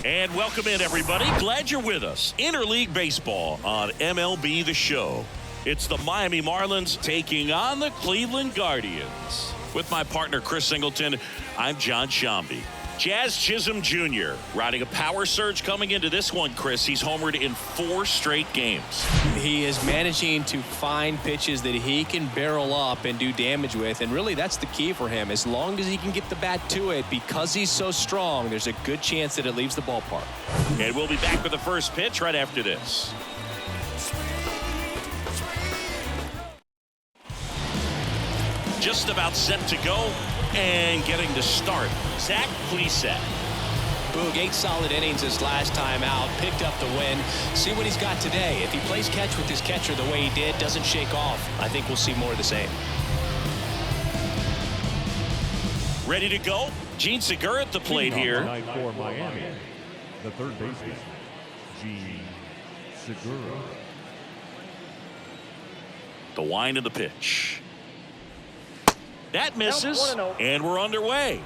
And welcome in, everybody. Glad you're with us. Interleague Baseball on MLB The Show. It's the Miami Marlins taking on the Cleveland Guardians. With my partner, Chris Singleton, I'm John Shambi. Jazz Chisholm Jr. riding a power surge coming into this one, Chris. He's homered in 4 straight games. He is managing to find pitches that he can barrel up and do damage with, and really that's the key for him. As long as he can get the bat to it, because he's so strong, there's a good chance that it leaves the ballpark. And we'll be back with the first pitch right after this. Just about set to go and getting to start. Zach Plesac. Boog, 8 solid innings his last time out, picked up the win. See what he's got today. If he plays catch with his catcher the way he did, doesn't shake off, I think we'll see more of the same. Ready to go? Gene Segura at the plate here. For Miami, the third baseman, Gene Segura. The wind of the pitch. That misses, and we're underway.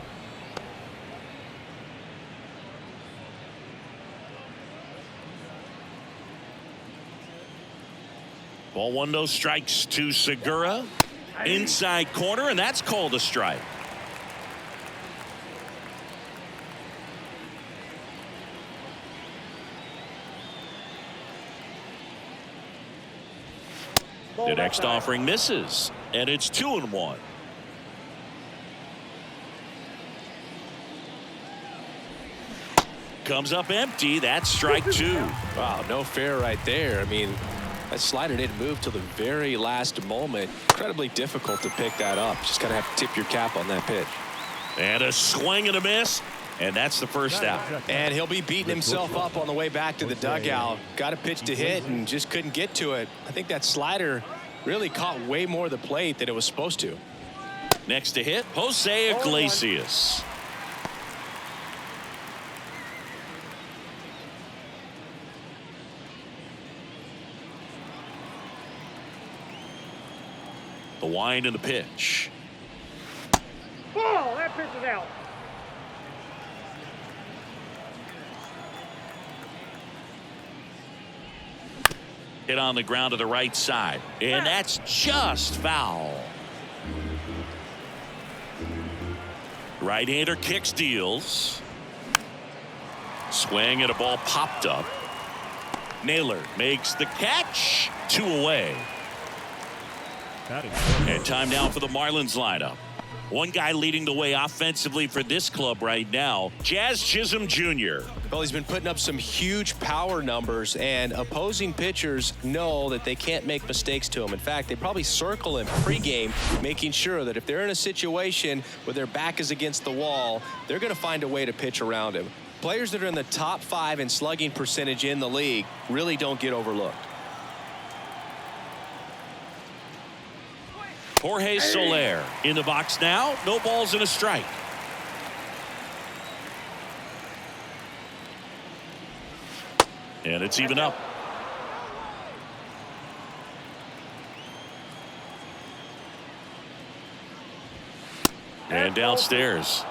Ball 1, no strikes to Segura. Inside corner, and that's called a strike. The next offering misses, and it's 2-1. Comes up empty. That's strike 2. Wow, no fair right there. I mean, that slider didn't move till the very last moment. Incredibly difficult to pick that up. Just gotta have to tip your cap on that pitch. And a swing and a miss, and that's the first out. And he'll be beating himself up on the way back to the dugout. Got a pitch to hit and just couldn't get to it. I think that slider really caught way more of the plate than it was supposed to. Next to hit, Jose Iglesias. The wind and the pitch. Ball, that pitch is out. Hit on the ground to the right side, and that's just foul. Right-hander kicks, deals. Swing, and a ball popped up. Naylor makes the catch. 2 away. And time now for the Marlins lineup. One guy leading the way offensively for this club right now, Jazz Chisholm Jr. Well, he's been putting up some huge power numbers, and opposing pitchers know that they can't make mistakes to him. In fact, they probably circle him pregame, making sure that if they're in a situation where their back is against the wall, they're going to find a way to pitch around him. Players that are in the top 5 in slugging percentage in the league really don't get overlooked. Jorge Soler in the box now. No balls and a strike. And it's even up. And downstairs.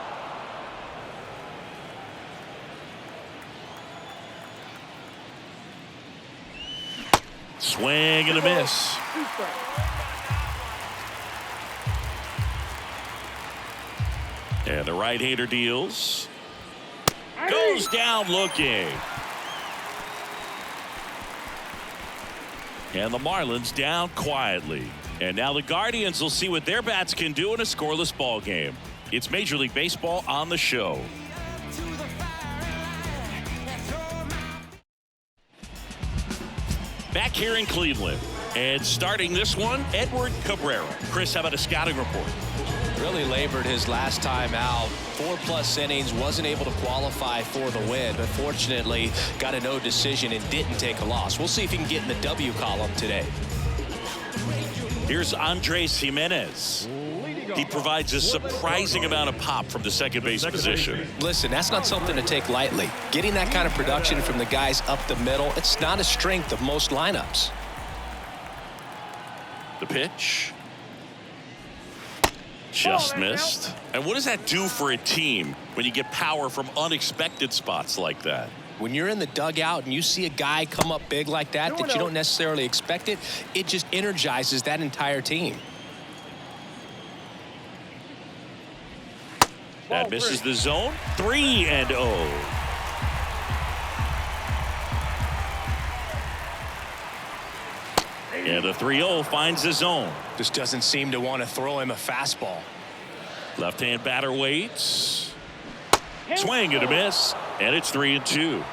Swing and a miss. And the right-hander deals. Goes down looking. And the Marlins down quietly. And now the Guardians will see what their bats can do in a scoreless ball game. It's Major League Baseball on the show. Back here in Cleveland. And starting this one, Edward Cabrera. Chris, how about a scouting report? Really labored his last time out. 4+ innings, wasn't able to qualify for the win, but fortunately got a no decision and didn't take a loss. We'll see if he can get in the W column today. Here's Andres Jimenez. He provides a surprising amount of pop from the second base position. Listen, that's not something to take lightly. Getting that kind of production from the guys up the middle, it's not a strength of most lineups. The pitch. Just missed. And what does that do for a team when you get power from unexpected spots like that? When you're in the dugout and you see a guy come up big like that you don't necessarily expect it, it just energizes that entire team. That misses the zone. 3-0. And the 3-0 finds the zone. Just doesn't seem to want to throw him a fastball. Left-hand batter waits. Swing and a miss. And it's 3-2.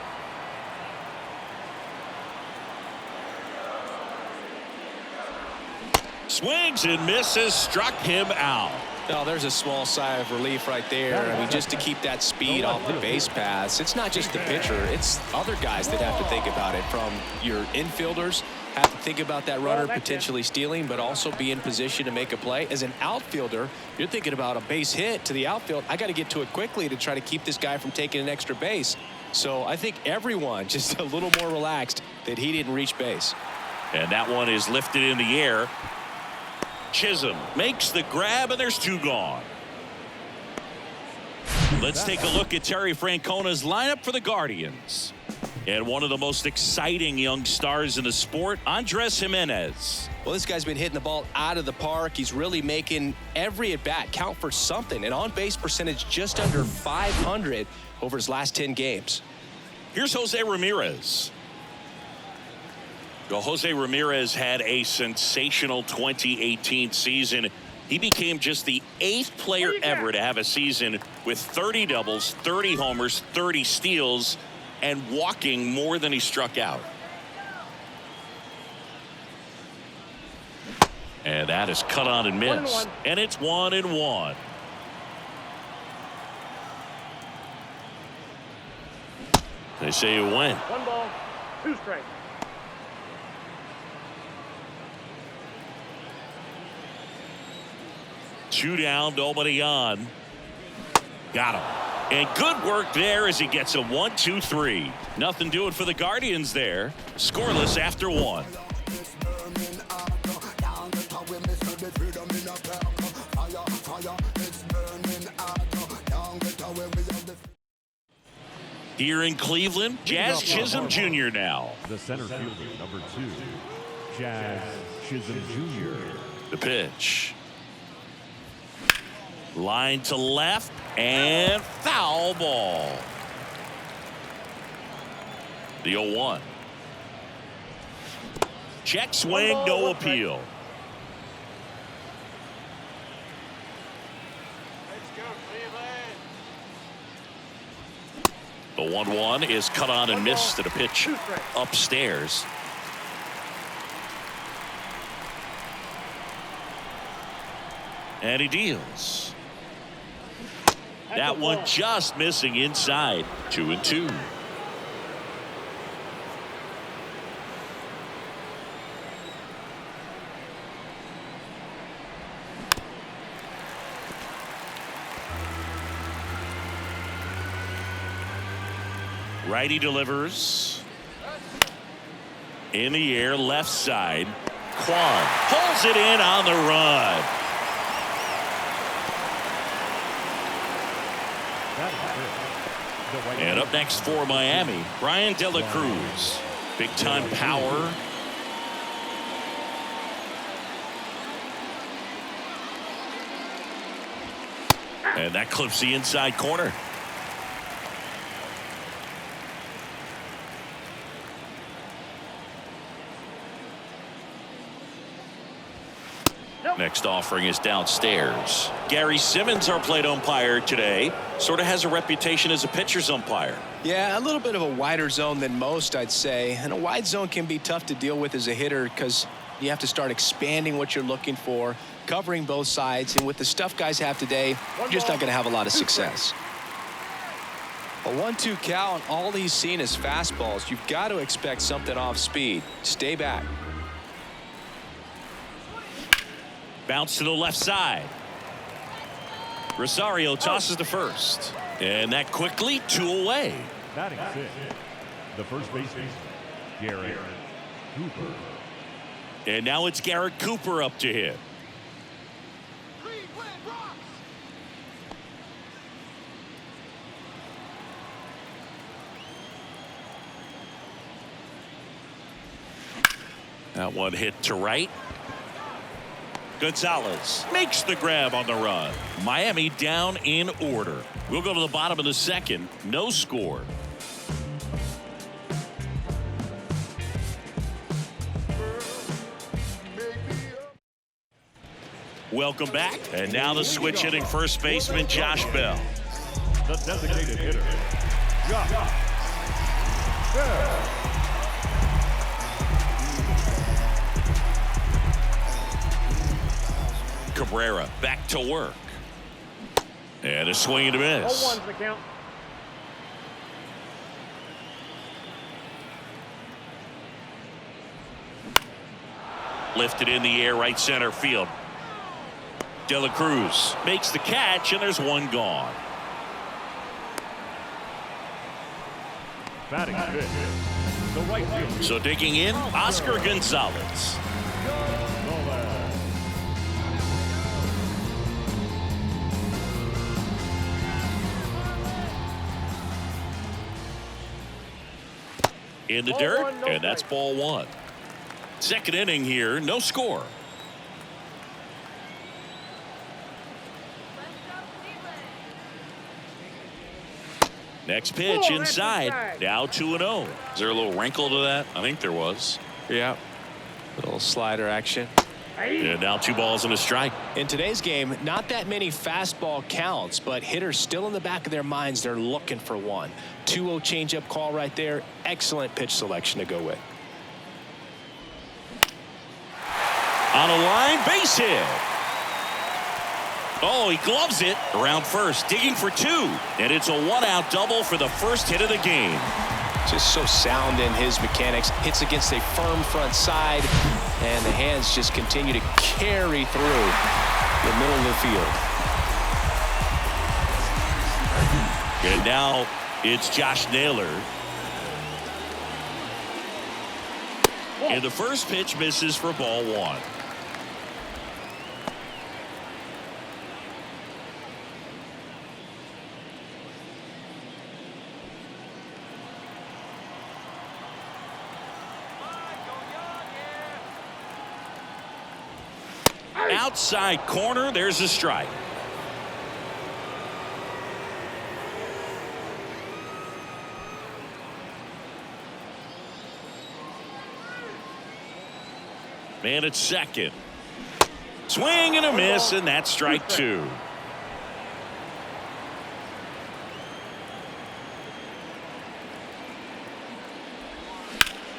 Swings and misses. Struck him out. Oh, there's a small sigh of relief right there. I mean, just to keep that speed off the base paths. It's not just the pitcher. It's other guys that have to think about it. From your infielders, have to think about that runner potentially stealing, but also be in position to make a play. As an outfielder, you're thinking about a base hit to the outfield. I got to get to it quickly to try to keep this guy from taking an extra base. So I think everyone just a little more relaxed that he didn't reach base. And that one is lifted in the air. Chisholm makes the grab, and there's 2 gone. Let's take a look at Terry Francona's lineup for the Guardians. And one of the most exciting young stars in the sport, Andres Gimenez. Well, this guy's been hitting the ball out of the park. He's really making every at-bat count for something. An on-base percentage just under .500 over his last 10 games. Here's Jose Ramirez. Well, Jose Ramirez had a sensational 2018 season. He became just the 8th player ever to have a season with 30 doubles, 30 homers, 30 steals, and walking more than he struck out. And that is cut on and missed. And it's 1-1. They say you win. 1 ball, 2 strikes. Two down, nobody on. Got him. And good work there as he gets a 1-2-3. Nothing doing for the Guardians there. Scoreless after 1. Here in Cleveland, Jazz Chisholm Jr. now. The center fielder, number 2, Jazz Chisholm Jr. The pitch. Line to left and foul ball. The 0-1. Check swing, no appeal. The 1-1 is cut on and missed at a pitch upstairs. And he deals. That one just missing inside. 2-2. Righty delivers. In the air, left side. Kwan pulls it in on the run. And up next for Miami, Brian De La Cruz. Big time power. And that clips the inside corner. Next offering is downstairs. Gary Simmons, our plate umpire today, sort of has a reputation as a pitcher's umpire. Yeah, a little bit of a wider zone than most, I'd say. And a wide zone can be tough to deal with as a hitter because you have to start expanding what you're looking for, covering both sides. And with the stuff guys have today, you're just not going to have a lot of success. A 1-2 count, all he's seen is fastballs. You've got to expect something off speed. Stay back. Bounce to the left side. Rosario tosses to first. And that quickly 2 away. Batting 6, the first baseman, Garrett Cooper. And now it's Garrett Cooper up to hit. That one hit to right. Gonzalez makes the grab on the run. Miami down in order. We'll go to the bottom of the second. No score. Welcome back. And now the switch hitting first baseman Josh Bell. The designated hitter, Josh Bell. Cabrera back to work. And a swing and a miss. 0-1's the count. Lifted in the air, right center field. De La Cruz makes the catch, and there's one gone. Batting fifth, the right fielder. So digging in, Oscar Gonzalez. In the dirt, and that's ball one. Second inning here, no score. Next pitch inside. Now 2-0. Is there a little wrinkle to that? I think there was. Yeah. Little slider action. And now 2 balls and a strike. In today's game, not that many fastball counts, but hitters still in the back of their minds, they're looking for one. 2-0 changeup call right there. Excellent pitch selection to go with. On a line, base hit. Oh, he gloves it around first, digging for 2. And it's a 1-out double for the first hit of the game. Just so sound in his mechanics. Hits against a firm front side, and the hands just continue to carry through the middle of the field. And now it's Josh Naylor. And the first pitch misses for ball one. Outside corner, there's a strike. Man at second. Swing and a miss, and that's strike 2.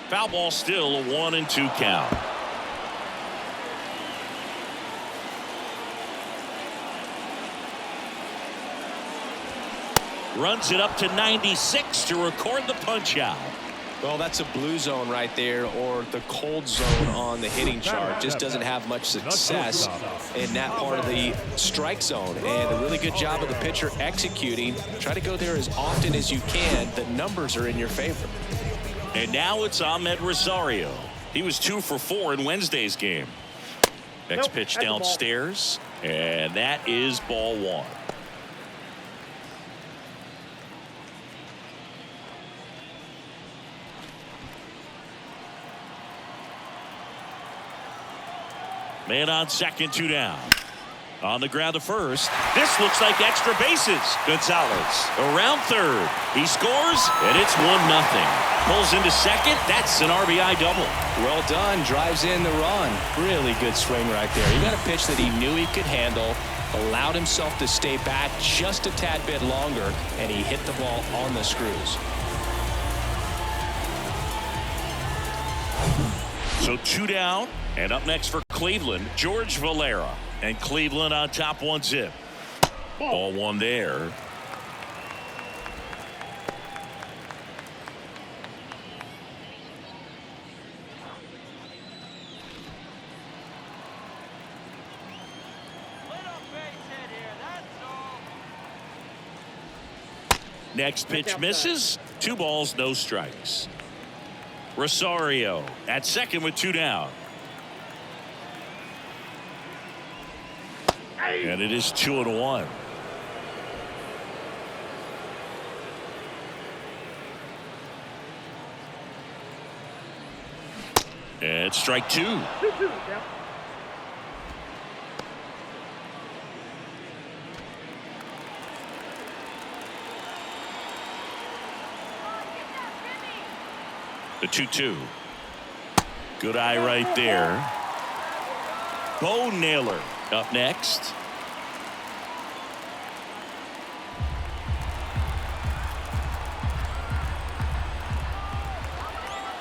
Foul ball, still a 1-2 count. Runs it up to 96 to record the punch out. Well, that's a blue zone right there, or the cold zone on the hitting chart. Just doesn't have much success in that part of the strike zone. And a really good job of the pitcher executing. Try to go there as often as you can. The numbers are in your favor. And now it's Ahmed Rosario. He was 2 for 4 in Wednesday's game. Next pitch downstairs, and that is ball one. Man on second, 2 down. On the ground to first. This looks like extra bases. Gonzalez around third. He scores, and it's 1-0. Pulls into second. That's an RBI double. Well done. Drives in the run. Really good swing right there. He got a pitch that he knew he could handle. Allowed himself to stay back just a tad bit longer, and he hit the ball on the screws. So 2 down, and up next for Cleveland, George Valera. And Cleveland on top 1-0. Ball one there. Next pitch misses. 2 balls, no strikes. Rosario at second with 2 down. And it is 2-1. And strike two. 2-2, yeah. The 2-2. Good eye right there. Bo Naylor up next.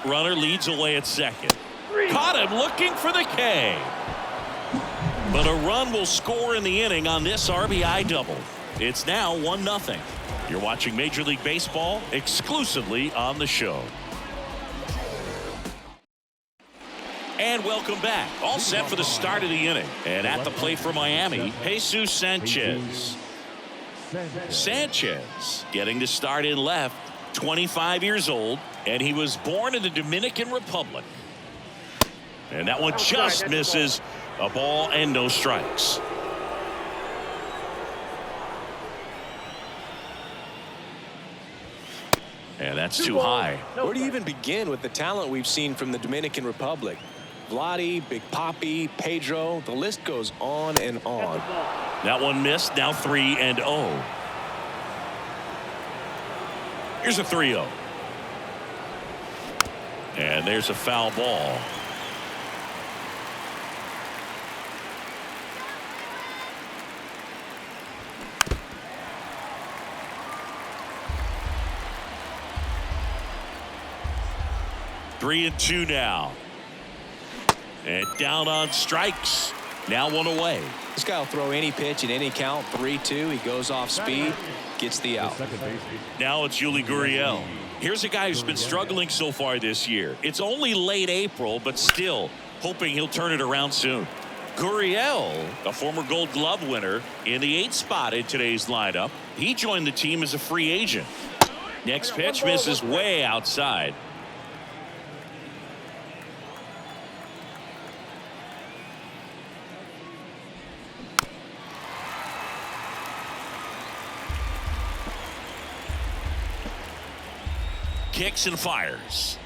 Runner leads away at second. Caught him looking for the K. But a run will score in the inning on this RBI double. It's now 1-0. You're watching Major League Baseball exclusively on the show. And welcome back. All set for the start of the inning. And at the plate for Miami, Jesus Sanchez. Sanchez getting to start in left, 25 years old, and he was born in the Dominican Republic. And that one just misses. A ball and no strikes. And that's too high. Where do you even begin with the talent we've seen from the Dominican Republic? Vladdy, Big Papi, Pedro, the list goes on and on. That one missed. Now 3-0. Here's a 3-0. And there's a foul ball. Three and two now. And down on strikes. Now one away. This guy will throw any pitch at any count. 3-2. He goes off speed, gets the out. Now it's Yuli Gurriel. Here's a guy who's been struggling so far this year. It's only late April, but still hoping he'll turn it around soon. Gurriel, a former Gold Glove winner, in the 8th spot in today's lineup. He joined the team as a free agent. Next pitch misses way outside. Kicks and fires.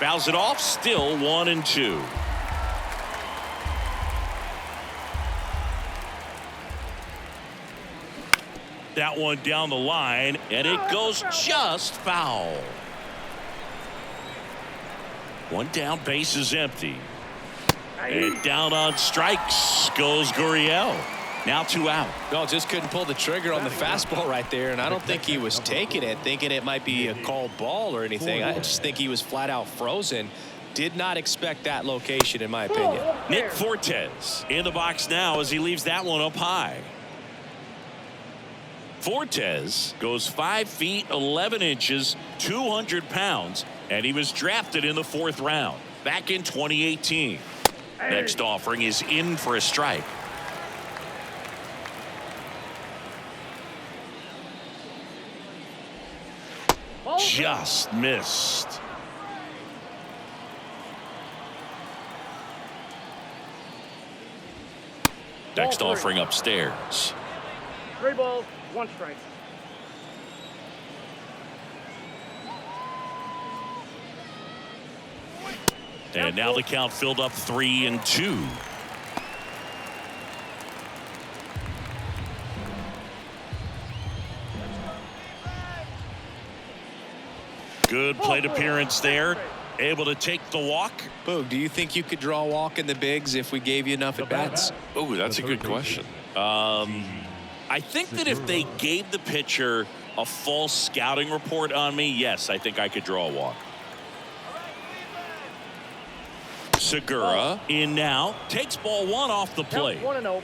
Fouls it off. Still 1-2. That one down the line, and it goes just foul. One down, base is empty. And down on strikes goes Gurriel. Now 2 out. No, just couldn't pull the trigger on the fastball right there, and I don't think he was taking it, thinking it might be a called ball or anything. I just think he was flat out frozen. Did not expect that location, in my opinion. Nick Fortes in the box now as he leaves that one up high. Fortes goes 5 feet 11 inches, 200 pounds, and he was drafted in the 4th round back in 2018. Next offering is in for a strike. Just missed. Next offering upstairs. 3 balls, 1 strike. And now the count filled up 3-2. Good plate appearance there. Able to take the walk. Boog, do you think you could draw a walk in the bigs if we gave you enough at bats? Oh, that's a good question. I think that if they gave the pitcher a false scouting report on me, yes, I think I could draw a walk. Segura in now. Takes ball 1 off the plate. 1-0.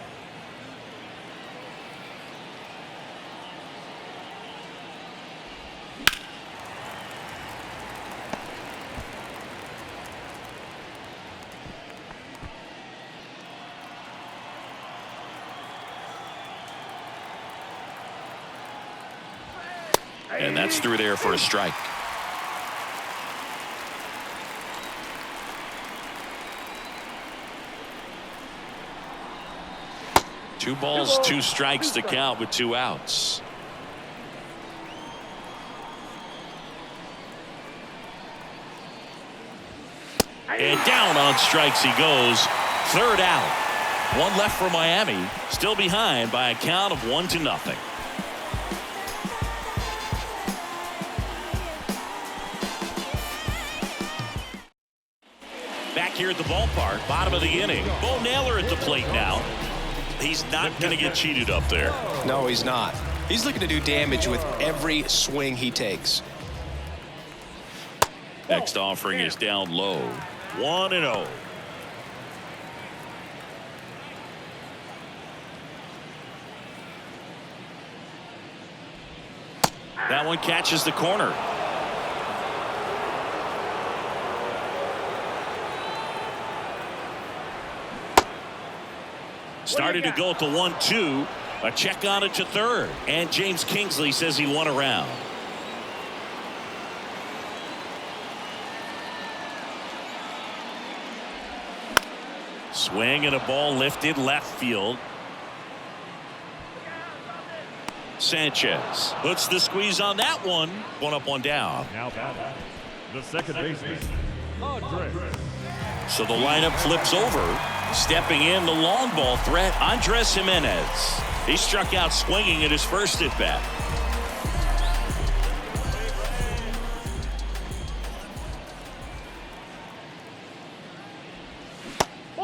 And that's through there for a strike. Two balls, 2 strikes to count with 2 outs. And down on strikes he goes. Third out. One left for Miami. Still behind by a count of 1-0. Back here at the ballpark, bottom of the inning. Bo Naylor at the plate now. He's not going to get cheated up there. No, he's not. He's looking to do damage with every swing he takes. Next offering is down low. 1-0. That one catches the corner. Started to go at the 1-2. A check on it to third. And James Kingsley says he won a round. Swing and a ball lifted left field. Sanchez puts the squeeze on that one. One up, one down. Now batting, the second baseman, Andres. So the lineup flips over. Stepping in the long ball threat, Andres Jimenez. He struck out swinging at his first at bat.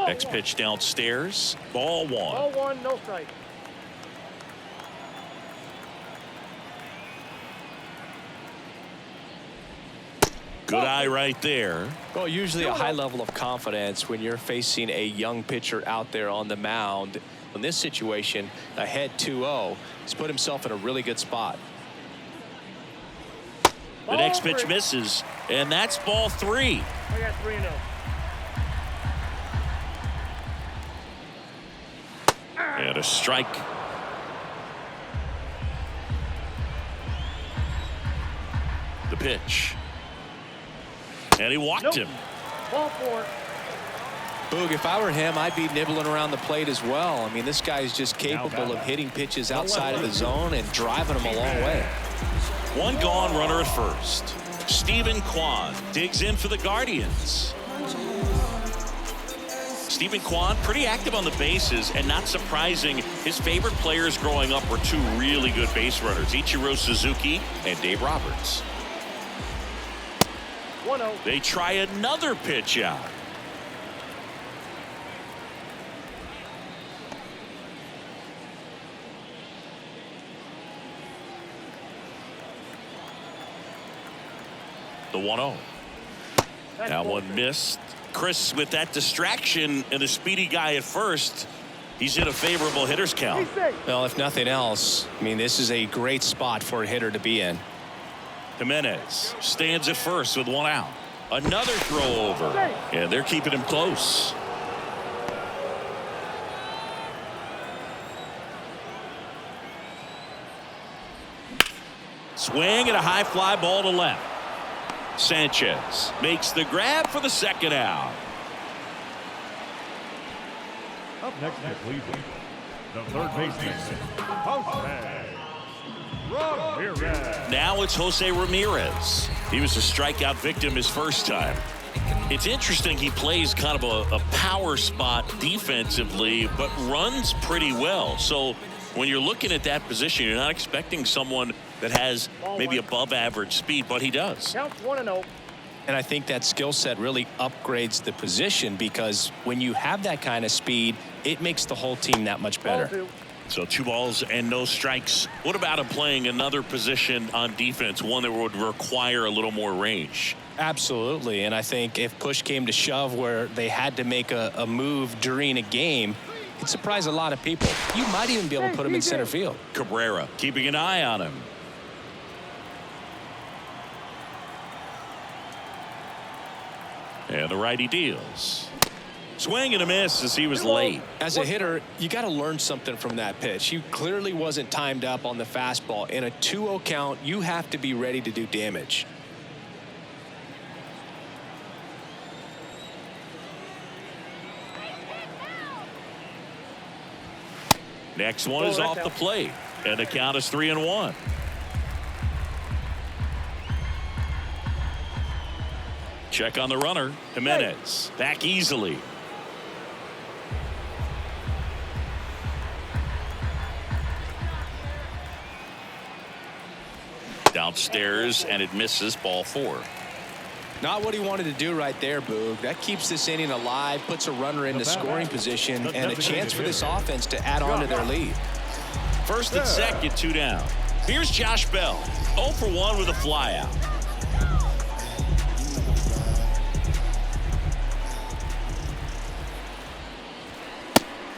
Next pitch downstairs. Ball one. Ball one, no strike. Good eye right there. Well, usually a high level of confidence when you're facing a young pitcher out there on the mound. In this situation, ahead 2-0, he's put himself in a really good spot. The next pitch misses, and that's ball three. I got 3-0. And a strike. The pitch. And he walked him. Ball four. Boog, if I were him, I'd be nibbling around the plate as well. I mean, this guy is just capable of hitting pitches outside of the zone and driving them a long way. One gone, runner at first. Stephen Kwan digs in for the Guardians. Stephen Kwan, pretty active on the bases, and not surprising, his favorite players growing up were two really good base runners, Ichiro Suzuki and Dave Roberts. 1-0. They try another pitch out. The 1-0. That one missed. Chris, with that distraction and the speedy guy at first, he's in a favorable hitter's count. Well, if nothing else, I mean, this is a great spot for a hitter to be in. Jimenez stands at first with one out. Another throw over. And they're keeping him close. Swing and a high fly ball to left. Sanchez makes the grab for the second out. Up next to Cleveland, the third baseman, Jose Ramirez. Now it's Jose Ramirez. He was a strikeout victim his first time. It's interesting, he plays kind of a power spot defensively, but runs pretty well. So when you're looking at that position, you're not expecting someone that has maybe above average speed, but he does. Counts 1-0. And I think that skill set really upgrades the position, because when you have that kind of speed, it makes the whole team that much better. So 2 balls and no strikes. What about him playing another position on defense, one that would require a little more range? Absolutely. And I think if push came to shove where they had to make a move during a game, it'd surprise a lot of people. You might even be able to put him in center field. Cabrera keeping an eye on him. And the righty deals. Swing and a miss as he was late. As a hitter, you got to learn something from that pitch. He clearly wasn't timed up on the fastball. In a 2-0 count, you have to be ready to do damage. Next one is off the plate, and the count is 3-1. Check on the runner. Jimenez back easily. Downstairs, and it misses. Ball 4. Not what he wanted to do right there, Boog. That keeps this inning alive, puts a runner into scoring position, and a chance for this offense to add on to their lead. First and second, 2 down. Here's Josh Bell, 0 for 1 with a flyout.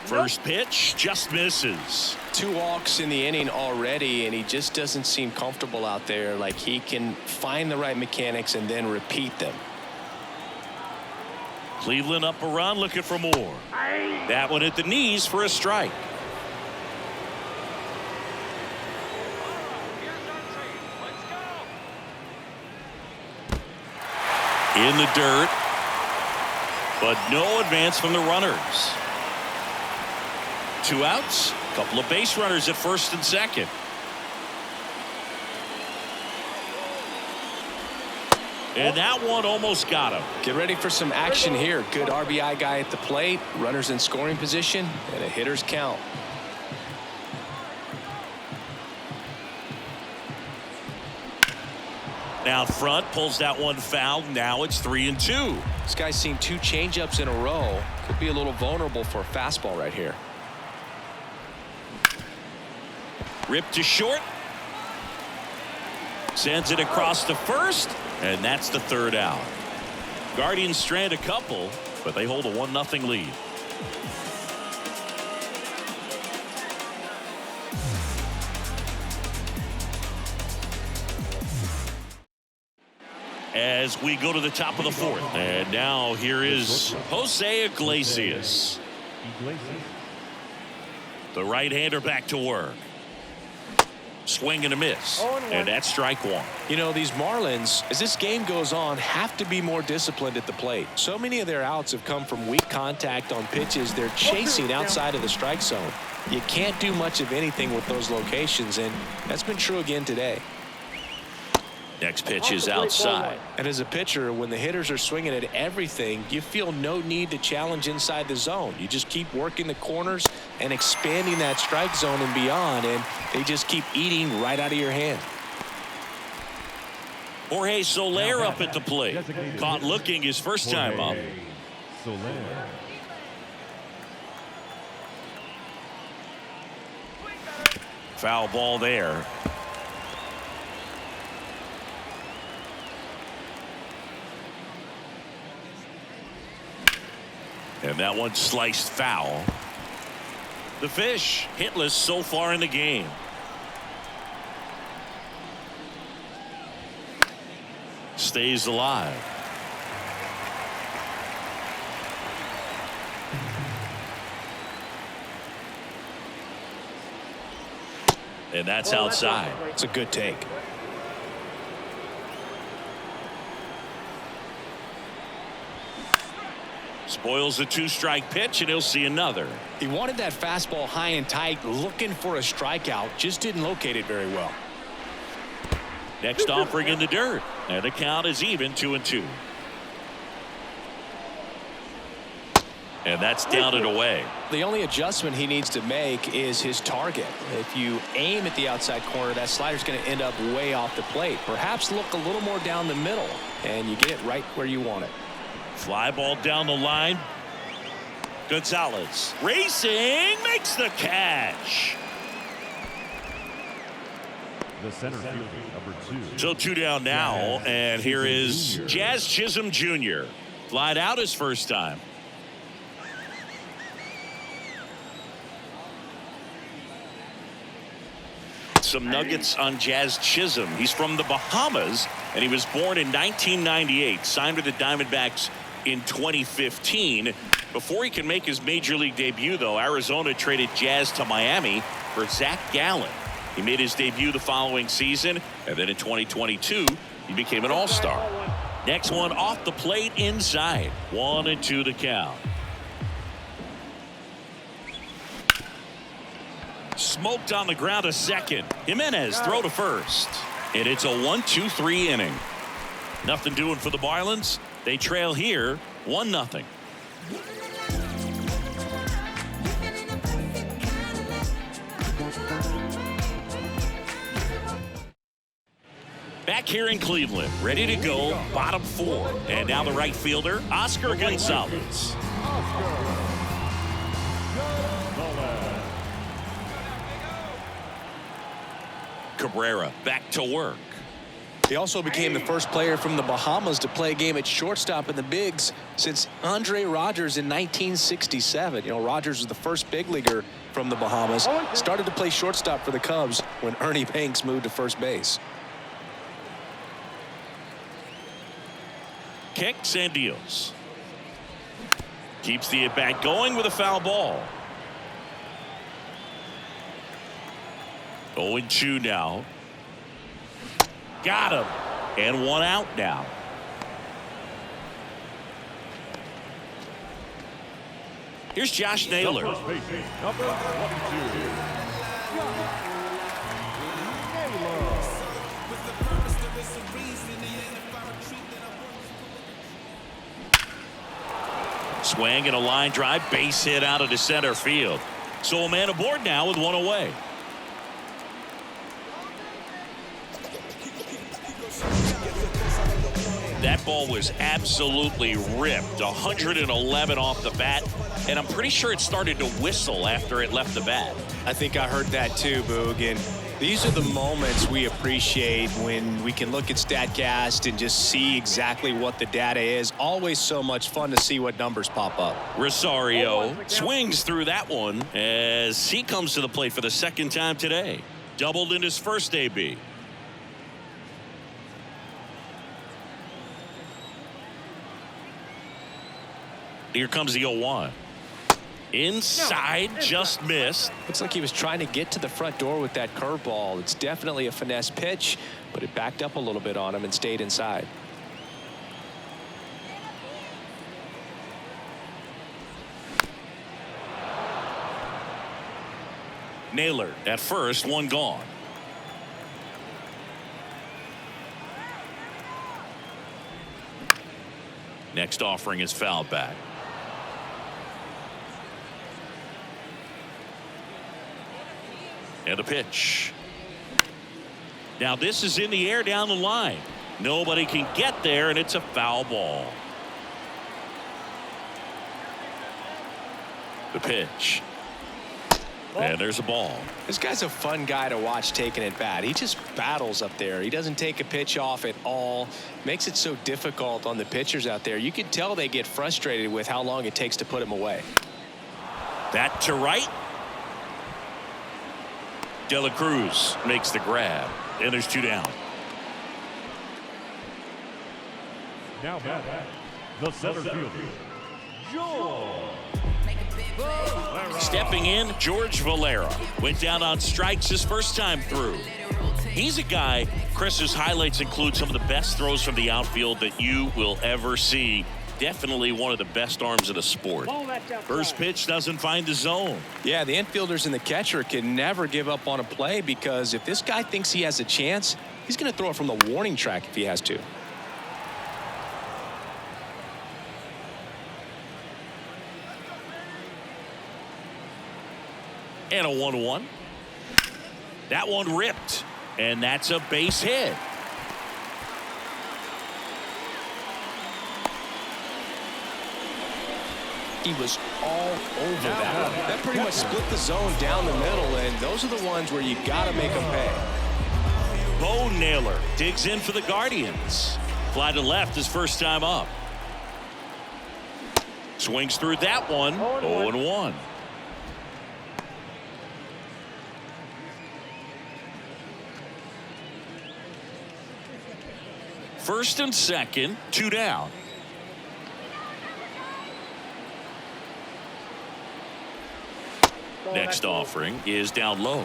First pitch just misses. 2 walks in the inning already, and he just doesn't seem comfortable out there. Like he can find the right mechanics and then repeat them. Cleveland up a run, looking for more. That one at the knees for a strike. In the dirt, but no advance from the runners. 2 outs, a couple of base runners at first and second. And that one almost got him. Get ready for some action here. Good RBI guy at the plate, runners in scoring position, and a hitter's count. Out front, pulls that one foul. Now it's 3-2. This guy's seen 2 changeups in a row. Could be a little vulnerable for a fastball right here. Ripped to short. Sends it across to first, and that's the 3rd out. Guardians strand a couple, but they hold a 1-0 lead. As we go to the top of the 4th, and now here is Jose Iglesias. The right-hander back to work. Swing and a miss, and that's strike 1. You know, these Marlins, as this game goes on, have to be more disciplined at the plate. So many of their outs have come from weak contact on pitches they're chasing outside of the strike zone. You can't do much of anything with those locations, and that's been true again today. Next pitch is outside. And as a pitcher, when the hitters are swinging at everything, you feel no need to challenge inside the zone. You just keep working the corners and expanding that strike zone and beyond, and they just keep eating right out of your hand. Jorge Soler up at the plate. Caught looking his first time up. Foul ball there. And that one sliced foul. The Fish hitless so far in the game. Stays alive. And that's outside. It's a good take. Spoils the 2-strike pitch, and he'll see another. He wanted that fastball high and tight, looking for a strikeout, just didn't locate it very well. Next offering in the dirt, and the count is even, 2-2. And that's down and away. The only adjustment he needs to make is his target. If you aim at the outside corner, that slider's going to end up way off the plate. Perhaps look a little more down the middle, and you get it right where you want it. Fly ball down the line. Gonzalez racing, makes the catch. The center fielder, number 2. So 2 down now, and here is Jazz Chisholm Jr. Flied out his first time. Some nuggets on Jazz Chisholm. He's from the Bahamas, and he was born in 1998. Signed with the Diamondbacks in 2015. Before he can make his major league debut, though, Arizona traded Jazz to Miami for Zach Gallen. He made his debut the following season, and then in 2022, he became an all-star. Next one off the plate inside. 1-2 the count. Smoked on the ground to second. Jimenez throw to first. And it's a 1-2-3 inning. Nothing doing for the Marlins. They trail here 1-0. Back here in Cleveland, ready to go, bottom 4. And now the right fielder, Oscar Gonzalez. Cabrera back to work. He also became the first player from the Bahamas to play a game at shortstop in the bigs since Andre Rogers in 1967. You know, Rogers was the first big leaguer from the Bahamas. Started to play shortstop for the Cubs when Ernie Banks moved to first base. Kicks and deals. Keeps the at-bat going with a foul ball. 0-2 now. Got him. And 1 out now. Here's Josh Naylor. Number 22. Swing and a line drive, base hit out into center field. So a man aboard now with 1 away. That ball was absolutely ripped. 111 off the bat, and I'm pretty sure it started to whistle after it left the bat. I think I heard that too, Boog. And these are the moments we appreciate when we can look at StatCast and just see exactly what the data is. Always so much fun to see what numbers pop up. Rosario swings through that one as he comes to the plate for the second time today. Doubled in his first AB. Here comes the 0-1. Inside, just missed. Looks like he was trying to get to the front door with that curveball. It's definitely a finesse pitch, but it backed up a little bit on him and stayed inside. Naylor at first, 1 gone. Next offering is foul back. And a pitch. Now this is in the air down the line. Nobody can get there, and it's a foul ball. The pitch. And there's a ball. This guy's a fun guy to watch taking at bat. He just battles up there. He doesn't take a pitch off at all. Makes it so difficult on the pitchers out there. You can tell they get frustrated with how long it takes to put him away. That to right. De La Cruz makes the grab, and there's 2 down. Now back, the center fielder, George. Stepping in, George Valera went down on strikes his first time through. He's a guy, Chris's highlights include some of the best throws from the outfield that you will ever see. Definitely one of the best arms in the sport. First pitch doesn't find the zone. Yeah, the infielders and the catcher can never give up on a play, because if this guy thinks he has a chance, he's going to throw it from the warning track if he has to. And a 1-1. That one ripped, and that's a base hit. He was all over that one. That pretty much split the zone down the middle, and those are the ones where you got to make them pay. Bo Naylor digs in for the Guardians. Fly to left his first time up. Swings through that one. 0-1. First and second, 2 down. Next offering is down low.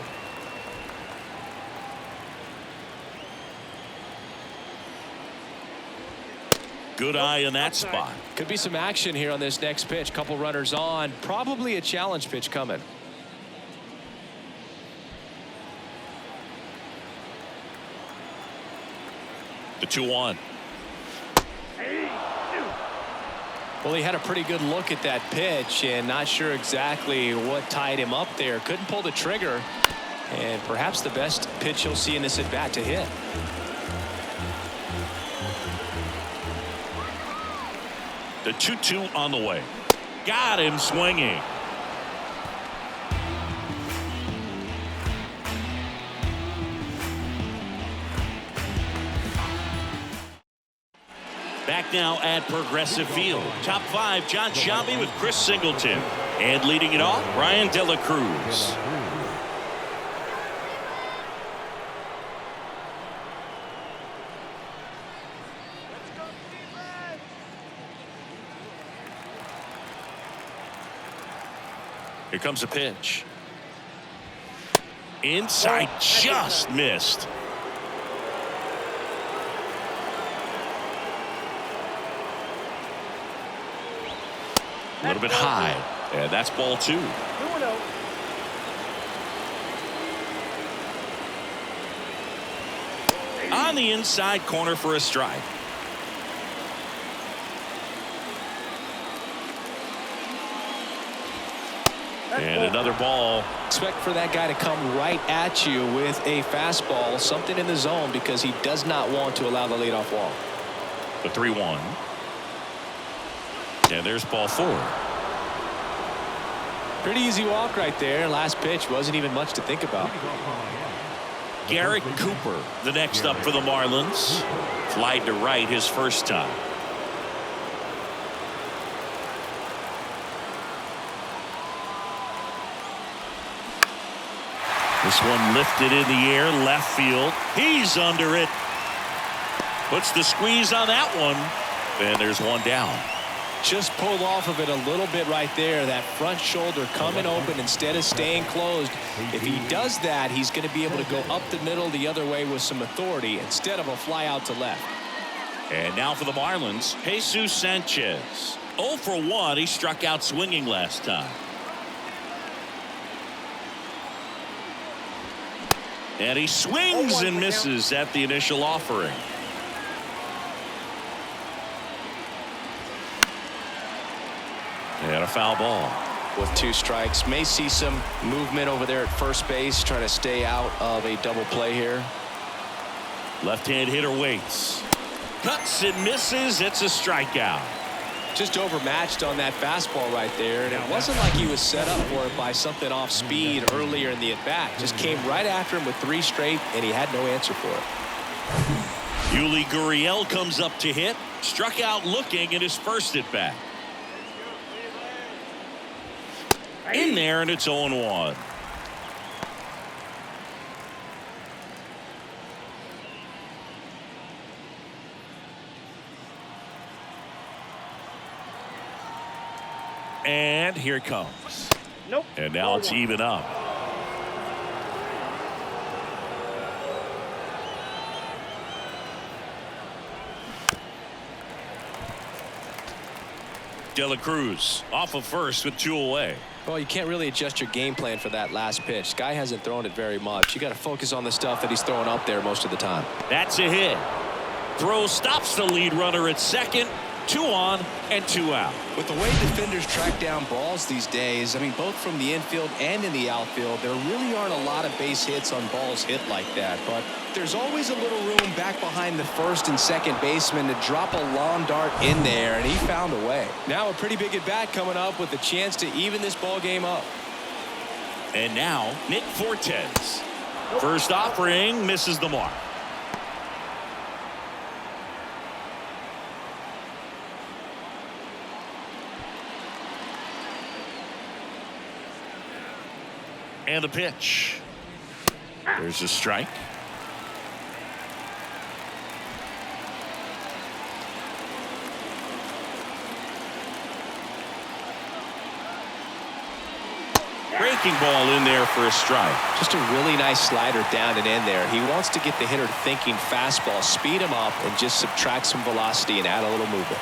Good eye in that spot. Could be some action here on this next pitch. Couple runners on. Probably a challenge pitch coming. The 2-1. Well, he had a pretty good look at that pitch and not sure exactly what tied him up there. Couldn't pull the trigger, and perhaps the best pitch you'll see in this at bat to hit. The 2-2 on the way. Got him swinging. Back now at Progressive Field. Top 5, John Shelby with Chris Singleton. And leading it off, Ryan De La Cruz. Here comes a pitch. Inside, just missed. A little bit high. And that's ball 2. 2-0. On the inside corner for a strike. And another ball. Expect for that guy to come right at you with a fastball, something in the zone, because he does not want to allow the leadoff walk. The 3-1. And there's ball 4. Pretty easy walk right there. Last pitch wasn't even much to think about. Garrett Cooper, the next up for the Marlins. Flied to right his first time. This one lifted in the air, left field. He's under it. Puts the squeeze on that one. And there's one down. Just pulled off of it a little bit right there. That front shoulder coming open instead of staying closed. If he does that, he's going to be able to go up the middle the other way with some authority instead of a fly out to left. And now for the Marlins, Jesus Sanchez. 0 for 1. He struck out swinging last time. And he swings and misses at the initial offering. And a foul ball. With 2 strikes, may see some movement over there at first base, trying to stay out of a double play here. Left-hand hitter waits. Cuts and misses. It's a strikeout. Just overmatched on that fastball right there, and it wasn't like he was set up for it by something off speed earlier in the at-bat. Just came right after him with 3 straight, and he had no answer for it. Yuli Gurriel comes up to hit. Struck out looking at his first at-bat. In there, and it's 0-1. And here it comes. Nope. And now it's even up. De La Cruz off of first with 2 away. Well, you can't really adjust your game plan for that last pitch. Guy hasn't thrown it very much. You got to focus on the stuff that he's throwing up there most of the time. That's a hit. Throw stops the lead runner at second. 2 on and 2 out. With the way defenders track down balls these days, I mean, both from the infield and in the outfield, there really aren't a lot of base hits on balls hit like that. But there's always a little room back behind the first and second baseman to drop a long dart in there, and he found a way. Now a pretty big at bat coming up with a chance to even this ball game up. And now Nick Fortes. First offering misses the mark. And the pitch. There's a strike. Breaking ball in there for a strike. Just a really nice slider down and in there. He wants to get the hitter thinking fastball, speed him up, and just subtract some velocity and add a little movement.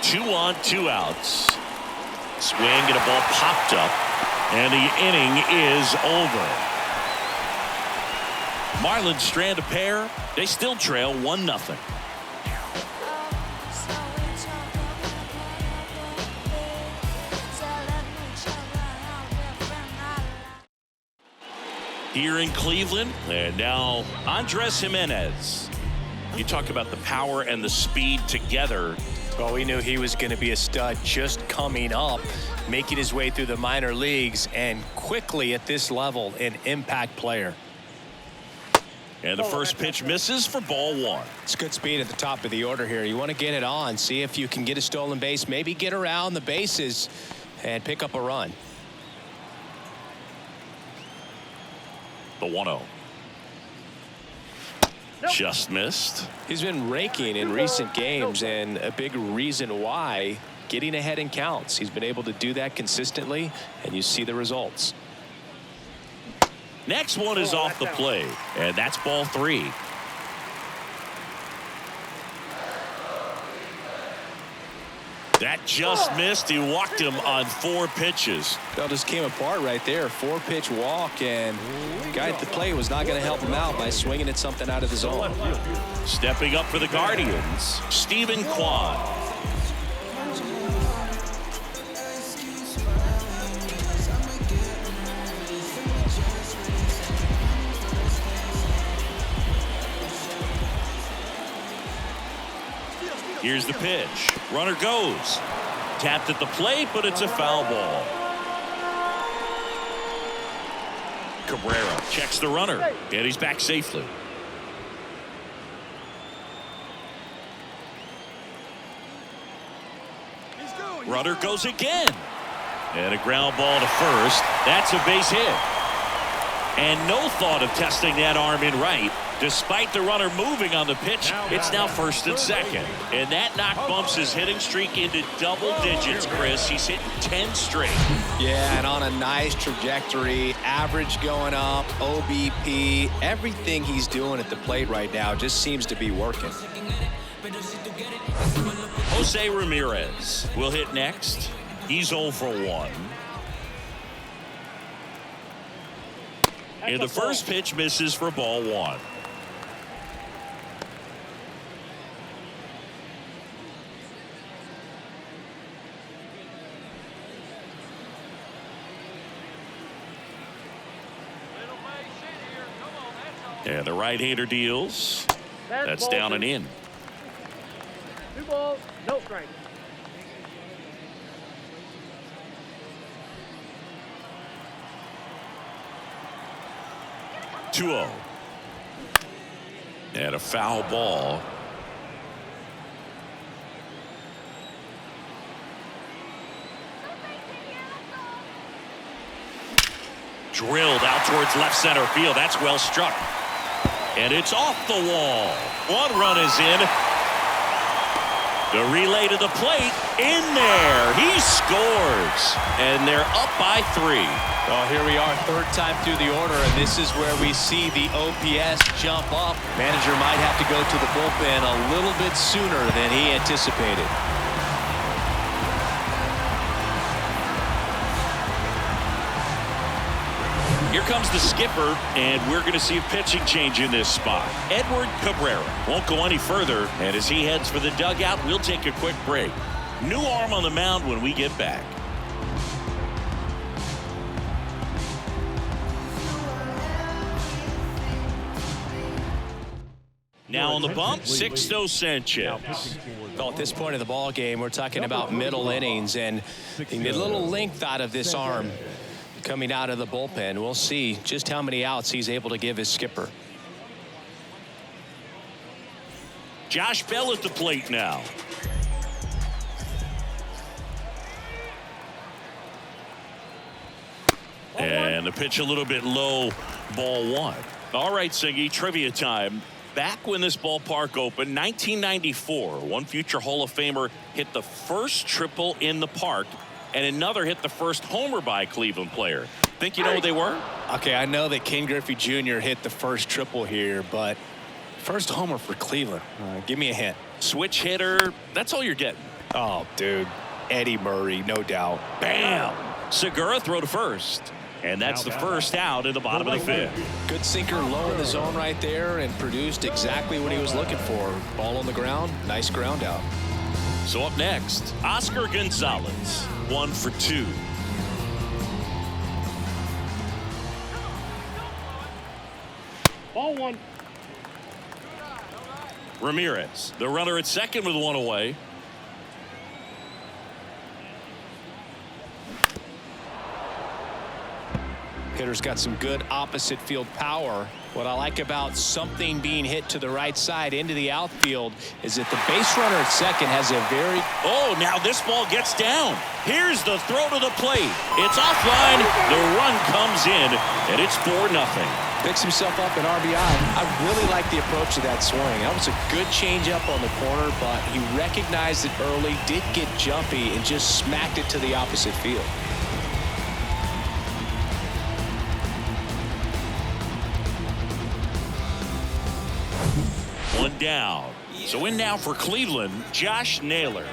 2 on, 2 outs. Swing and a ball popped up, and the inning is over. Marlins strand a pair. They still trail 1-0. Here in Cleveland, and now Andres Jimenez. You talk about the power and the speed together. Well, we knew he was going to be a stud just coming up, making his way through the minor leagues, and quickly at this level, an impact player. And the first pitch misses for ball 1. It's good speed at the top of the order here. You want to get it on, see if you can get a stolen base, maybe get around the bases and pick up a run. The 1-0. Just missed. He's been raking in recent games, and a big reason why, getting ahead in counts. He's been able to do that consistently, and you see the results. Next one is off the plate, and that's ball 3. That just missed. He walked him on 4 pitches. That just came apart right there. 4-pitch walk, and the guy at the plate was not going to help him out by swinging at something out of the zone. Stepping up for the Guardians, Stephen Kwan. Here's the pitch. Runner goes. Tapped at the plate, but it's a foul ball. Cabrera checks the runner, and he's back safely. Runner goes again. And a ground ball to first. That's a base hit. And no thought of testing that arm in right. Despite the runner moving on the pitch, it's now first and second. And that knock bumps his hitting streak into double digits, Chris. He's hitting 10 straight. Yeah, and on a nice trajectory, average going up, OBP, everything he's doing at the plate right now just seems to be working. Jose Ramirez will hit next. He's 0 for 1. And the first pitch misses for ball 1. And the right-hander deals. That's down and in. 2 balls, no strikes. (2-0). And a foul ball. Drilled out towards left center field. That's well struck. And it's off the wall. 1 run is in. The relay to the plate. In there. He scores. And they're up by 3. Well, here we are, 3rd time through the order, and this is where we see the OPS jump up. Manager might have to go to the bullpen a little bit sooner than he anticipated. Here comes the skipper, and we're going to see a pitching change in this spot. Edward Cabrera won't go any further, and as he heads for the dugout, we'll take a quick break. New arm on the mound when we get back. Now on the bump, Sixto Sanchez. Well, at this point of the ball game, we're talking about middle innings, and you get a little length out of this arm coming out of the bullpen. We'll see just how many outs he's able to give his skipper. Josh Bell at the plate now. And the pitch a little bit low, ball 1. All right, Singy, trivia time. Back when this ballpark opened, 1994, one future Hall of Famer hit the first triple in the park, and another hit the first homer by a Cleveland player. Think you know what they were? Okay, I know that Ken Griffey Jr. hit the first triple here, but first homer for Cleveland. Give me a hint. Switch hitter, that's all you're getting. Oh, dude. Eddie Murray, no doubt. Bam! Segura throw to first. And that's the first out in the bottom of the fifth. Good sinker low in the zone right there and produced exactly what he was looking for. Ball on the ground, nice ground out. So up next, Oscar Gonzalez, 1 for 2. Ball one. Ramirez, the runner at second with one away. Hitter's got some good opposite field power. What I like about something being hit to the right side into the outfield is that the base runner at second has a very... Oh, now this ball gets down. Here's the throw to the plate. It's offline. The run comes in, and it's 4-0. Picks himself up at RBI. I really like the approach of that swing. That was a good changeup on the corner, but he recognized it early, did get jumpy, and just smacked it to the opposite field. One down. So in now for Cleveland, Josh Naylor.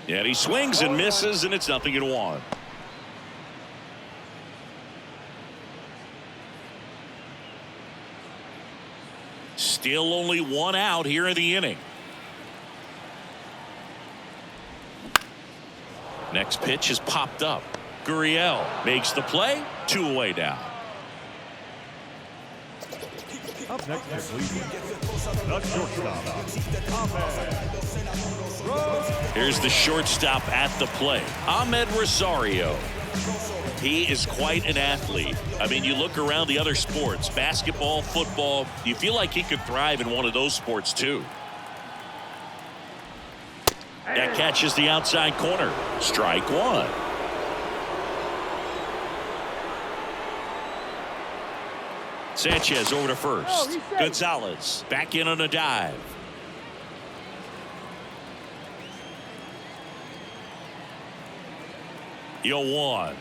And he swings and misses, and it's 0-1. Still only one out here in the inning. Next pitch is popped up. Gurriel makes the play. 2 away now. Up next for Cleveland, the shortstop, Ahmed. Here's the shortstop at the plate, Ahmed Rosario. He is quite an athlete. I mean, you look around the other sports, basketball, football, you feel like he could thrive in one of those sports too. That catches the outside corner. Strike one. Sanchez over to first. Gonzalez back in on a dive. Yo, 1.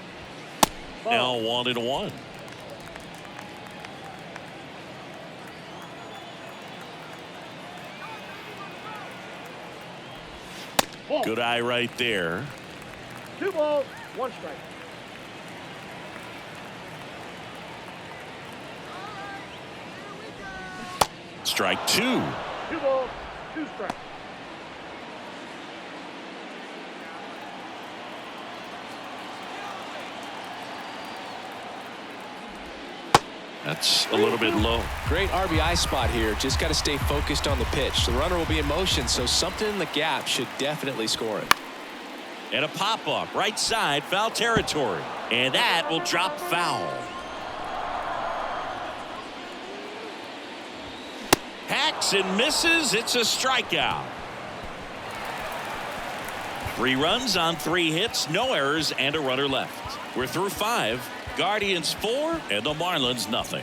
Now 1-1. Good eye right there. 2 balls, 1 strike. Strike 2. 2 balls, 2 strikes. That's a little bit low. Great RBI spot here. Just got to stay focused on the pitch. The runner will be in motion, so something in the gap should definitely score it. And a pop-up right side, foul territory. And that will drop foul. Hacks and misses. It's a strikeout. 3 runs on 3 hits, no errors, and a runner left. We're through 5. Guardians 4 and the Marlins nothing.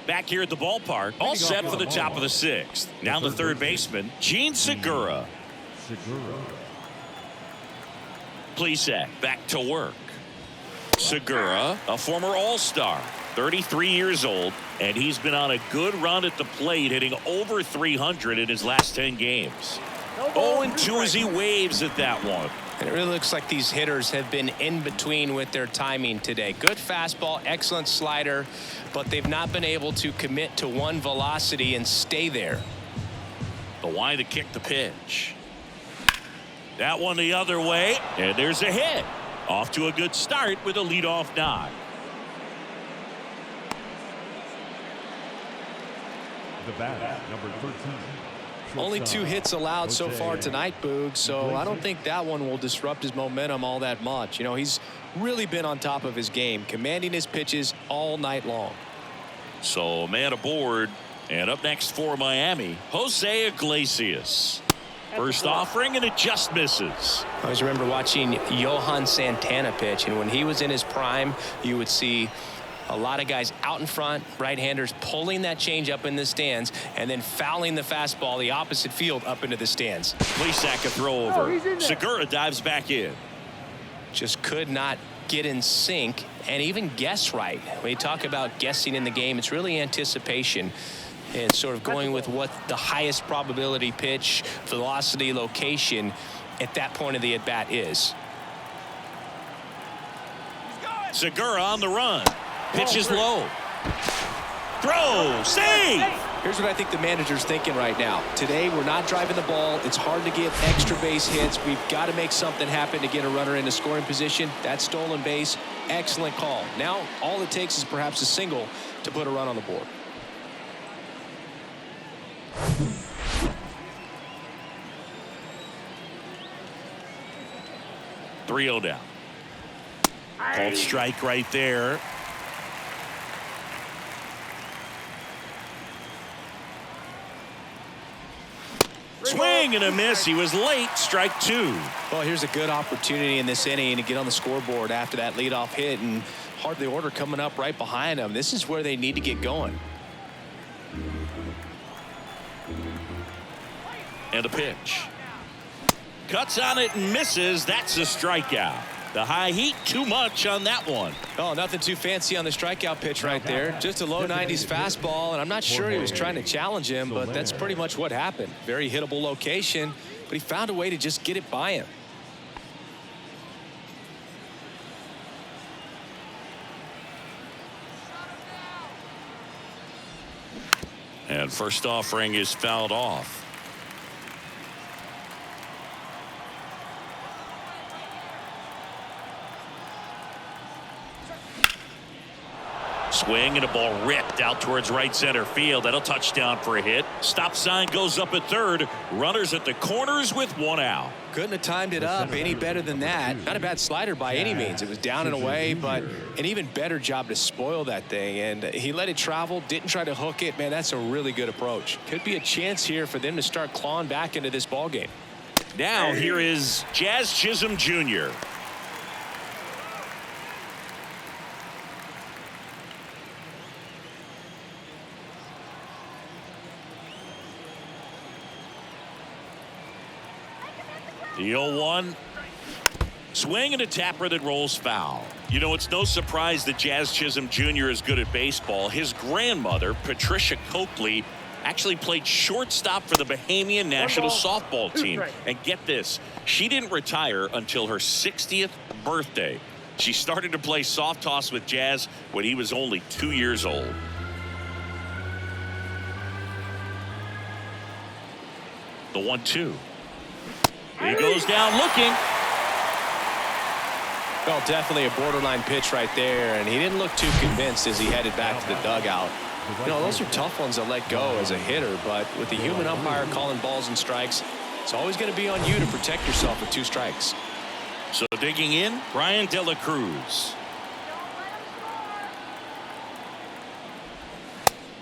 Back here at the ballpark, all set for the top of the 6th. Now the third baseman, Gene Segura. Plesac back to work. Segura, a former All-Star, 33 years old, and he's been on a good run at the plate, hitting over 300 in his last 10 games. 0-2 as he waves at that one. And it really looks like these hitters have been in between with their timing today. Good fastball, excellent slider, but they've not been able to commit to one velocity and stay there. The line to kick the pitch. That one the other way, and there's a hit. Off to a good start with a leadoff knock. The bat, number 13. Only 2 hits allowed so far tonight, Boog, so I don't think that one will disrupt his momentum all that much. You know, he's really been on top of his game, commanding his pitches all night long. So, man aboard, and up next for Miami, Jose Iglesias. First offering, and it just misses. I always remember watching Johan Santana pitch, and when he was in his prime, you would see a lot of guys out in front, right-handers pulling that change up in the stands and then fouling the fastball the opposite field up into the stands. Plesac a throw over. Segura dives back in. Just could not get in sync and even guess right. When you talk about guessing in the game, it's really anticipation. and sort of going with what the highest probability pitch, velocity, location at that point of the at-bat is. Segura on the run. Pitch is low. Throw. Save. Here's what I think the manager's thinking right now. Today, we're not driving the ball. It's hard to get extra base hits. We've got to make something happen to get a runner into scoring position. That stolen base, excellent call. Now, all it takes is perhaps a single to put a run on the board. Three-oh down. Called strike right there. Swing and a miss. He was late. Strike two. Well, here's a good opportunity in this inning to get on the scoreboard after that leadoff hit, and hardly order coming up right behind them. This is where they need to get going. And a pitch. Cuts on it and misses. That's a strikeout. The high heat, too much on that one. Oh, nothing too fancy on the strikeout pitch right there. Just a low 90s fastball, and I'm not sure he was trying to challenge him, but that's pretty much what happened. Very hittable location, but he found a way to just get it by him. And first offering is fouled off. Swing and a ball ripped out towards right center field. That'll touchdown for a hit. Stop sign goes up at third. Runners at the corners with one out. Couldn't have timed it up any better than that. Not a bad slider by any means. It was down and away, but an even better job to spoil that thing. And he let it travel, didn't try to hook it. Man, that's a really good approach. Could be a chance here for them to start clawing back into this ball game. Now here is Jazz Chisholm Jr. The 0-1. Swing and a tapper that rolls foul. You know, it's no surprise that Jazz Chisholm Jr. is good at baseball. His grandmother, Patricia Coakley, actually played shortstop for the Bahamian national softball team. And get this, she didn't retire until her 60th birthday. She started to play soft toss with Jazz when he was only 2 years old. The 1-2. He goes down looking. Well, definitely a borderline pitch right there, and he didn't look too convinced as he headed back to the dugout. You know, those are tough ones to let go as a hitter, but with the human umpire calling balls and strikes, it's always going to be on you to protect yourself with 2 strikes. So digging in, Brian De La Cruz.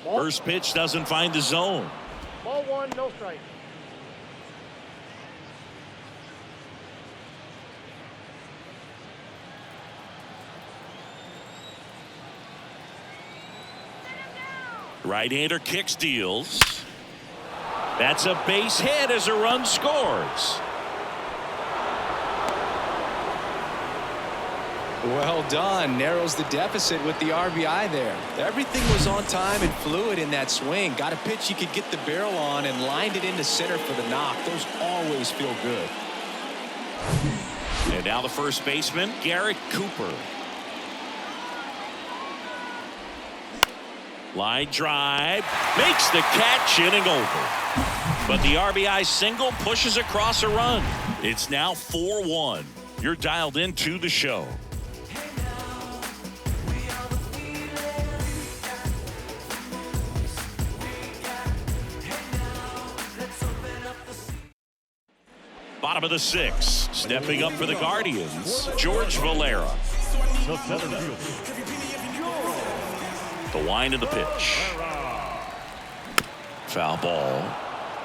First pitch doesn't find the zone. Ball 1, no strike. Right-hander kicks, deals. That's a base hit as a run scores. Well done. Narrows the deficit with the RBI there. Everything was on time and fluid in that swing. Got a pitch he could get the barrel on and lined it into center for the knock. Those always feel good. And now the first baseman, Garrett Cooper. Line drive, makes the catch, inning over. But the RBI single pushes across a run. It's now 4-1. You're dialed into the show. Bottom of the 6th, stepping up for the Guardians, George Valera. The wind of the pitch. Foul ball.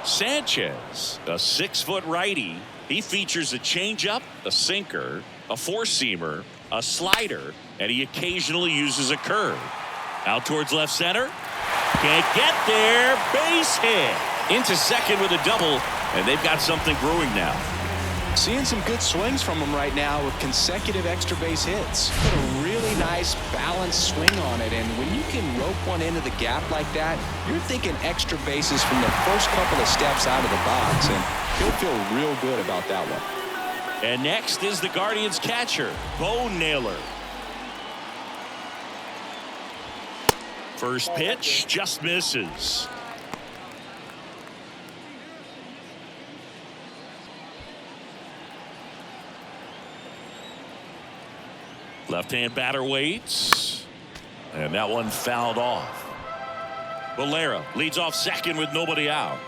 Sanchez, a 6-foot righty. He features a changeup, a sinker, a 4-seamer, a slider, and he occasionally uses a curve. Out towards left center. Can't get there. Base hit. Into second with a double, and they've got something brewing now. Seeing some good swings from him right now with consecutive extra base hits. Put a really nice balanced swing on it. And when you can rope one into the gap like that, you're thinking extra bases from the first couple of steps out of the box. And he'll feel real good about that one. And next is the Guardians catcher, Bo Naylor. First pitch just misses. Left-hand batter waits. And that one fouled off. Valera leads off second with nobody out.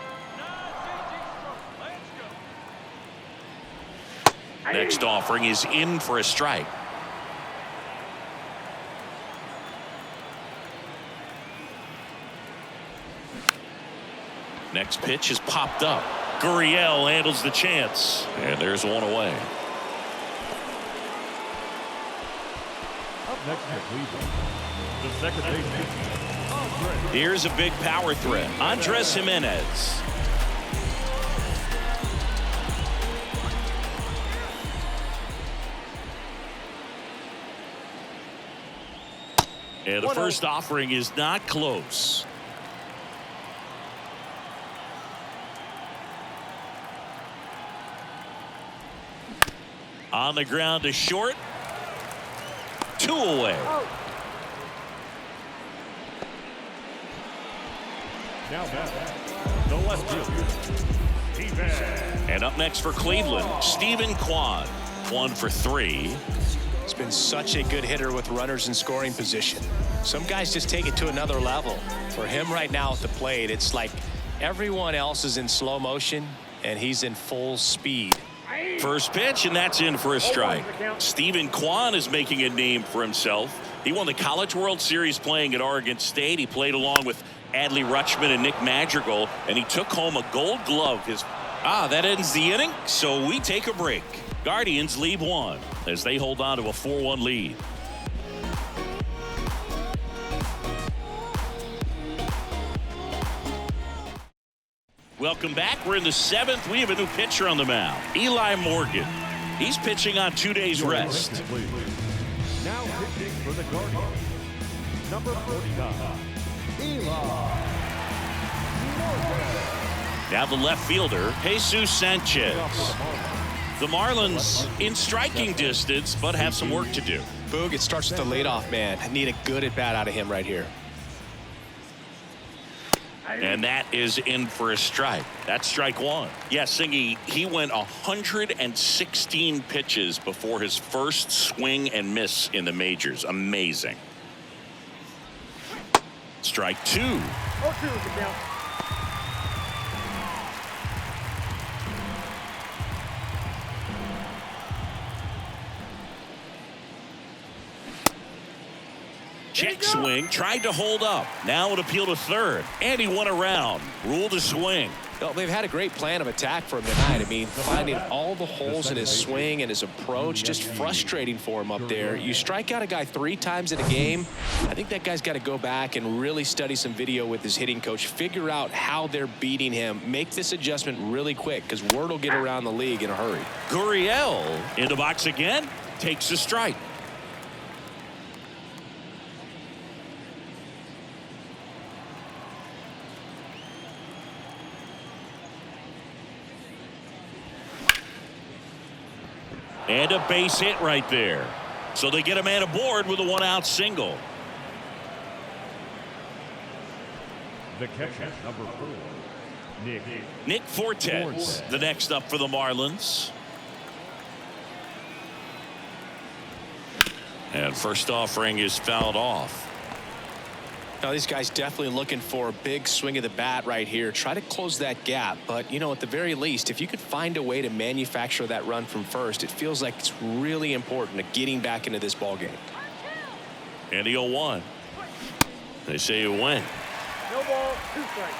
Next offering is in for a strike. Next pitch is popped up. Gurriel handles the chance. And there's one away. Up next for Cleveland, the second baseman. Here's a big power threat. Andres Jimenez. And the first offering is not close. On the ground to short. 2 away. Now the left fielder. And up next for Cleveland, Stephen Kwan. 1 for 3. He's been such a good hitter with runners in scoring position. Some guys just take it to another level. For him right now at the plate, it's like everyone else is in slow motion and he's in full speed. First pitch, and that's in for a strike. Stephen Kwan is making a name for himself. He won the College World Series playing at Oregon State. He played along with Adley Rutschman and Nick Madrigal, and he took home a Gold Glove. That ends the inning, so we take a break. Guardians lead 1 as they hold on to a 4-1 lead. Welcome back. We're in the 7th. We have a new pitcher on the mound, Eli Morgan. He's pitching on 2 days rest. Now pitching for the Guardians, number 49, Eli Morgan. Now the left fielder, Jesus Sanchez. The Marlins in striking distance, but have some work to do. Boog, it starts with the leadoff man. I need a good at bat out of him right here. And that is in for a strike. That's strike 1. Yeah, Singy, he went 116 pitches before his first swing and miss in the majors. Amazing. Strike 2. 0-2 is the count. Check swing, tried to hold up. Now an appeal to third, and he went around. Ruled a swing. Well, they've had a great plan of attack for him tonight. I mean, finding all the holes in his swing and his approach, just frustrating for him up there. You strike out a guy 3 times in a game, I think that guy's got to go back and really study some video with his hitting coach, figure out how they're beating him, make this adjustment really quick, because word will get around the league in a hurry. Gurriel in the box again, takes a strike. And a base hit right there. So they get a man aboard with a 1-out single. The catcher, number 4, Nick Fortes, the next up for the Marlins. And first offering is fouled off. Now, these guys definitely looking for a big swing of the bat right here. Try to close that gap. But, you know, at the very least, if you could find a way to manufacture that run from first, it feels like it's really important to getting back into this ball game. And the 0-1. They say you win. No ball, 2 strikes.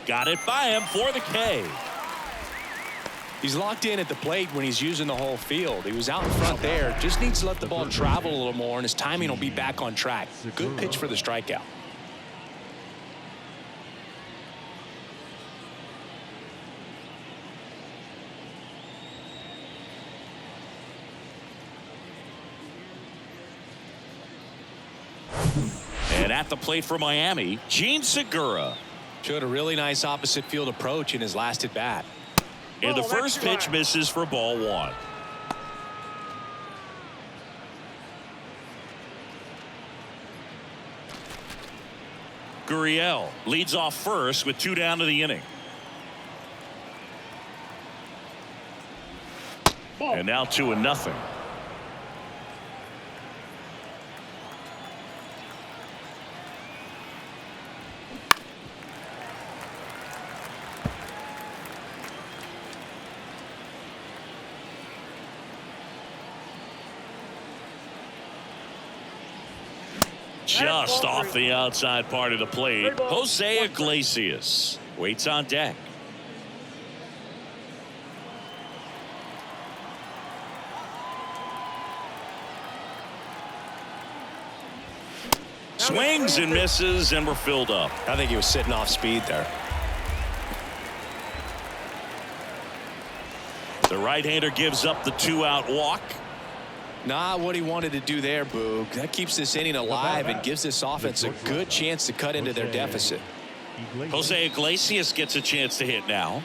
Got it by him for the K. He's locked in at the plate when he's using the whole field. He was out in front there. Just needs to let the ball travel a little more, and his timing will be back on track. Good pitch for the strikeout. And at the plate for Miami, Gene Segura. Showed a really nice opposite field approach in his last at bat. And the first pitch misses for ball one. Gurriel leads off first with 2 down to the inning. And now 2-0. Just off the outside part of the plate, Jose Iglesias waits on deck. Swings and misses, and we're filled up. I think he was sitting off speed there. The right-hander gives up the 2-out walk. Not what he wanted to do there, Boog. That keeps this inning alive and gives this offense a good chance to cut into their deficit. Jose Iglesias gets a chance to hit now.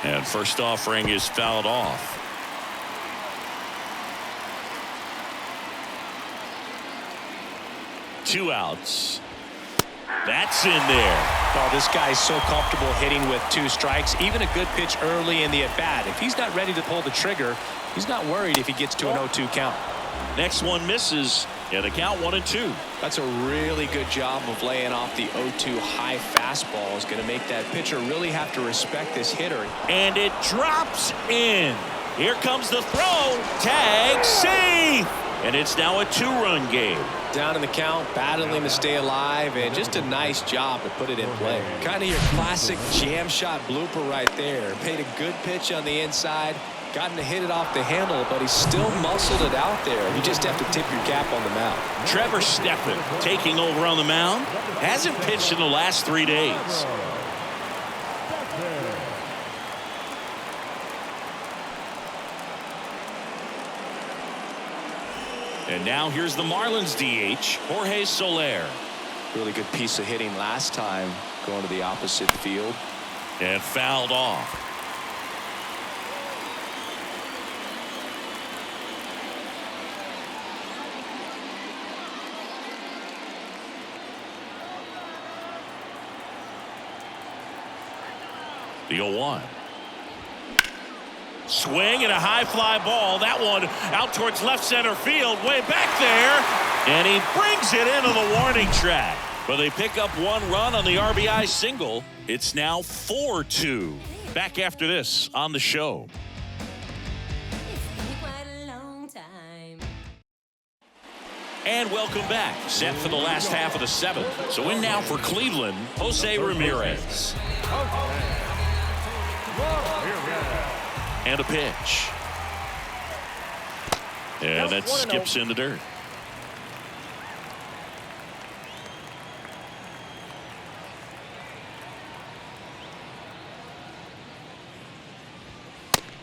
And first offering is fouled off. Two outs. That's in there. Oh, this guy's so comfortable hitting with 2 strikes. Even a good pitch early in the at-bat. If he's not ready to pull the trigger, he's not worried if he gets to an 0-2 count. Next one misses. Yeah, the count 1-2. That's a really good job of laying off the 0-2 high fastball. Is going to make that pitcher really have to respect this hitter. And it drops in. Here comes the throw. Tag safe. And it's now a 2-run game. Down in the count, battling to stay alive, and just a nice job to put it in play. Kind of your classic jam shot blooper right there. Paid a good pitch on the inside. Gotten to hit it off the handle, but he still muscled it out there. You just have to tip your cap on the mound. Trevor Steppen taking over on the mound. Hasn't pitched in the last 3 days. And now here's the Marlins DH, Jorge Soler. Really good piece of hitting last time, going to the opposite field. And fouled off. The 0-1. Swing and a high fly ball. That one out towards left center field, way back there, and he brings it into the warning track. But they pick up 1 run on the RBI single. It's now 4-2. Back after this on the show. And welcome back. Set for the last half of the 7th. So in now for Cleveland, Jose Ramirez. And a pitch. And that skips in the dirt.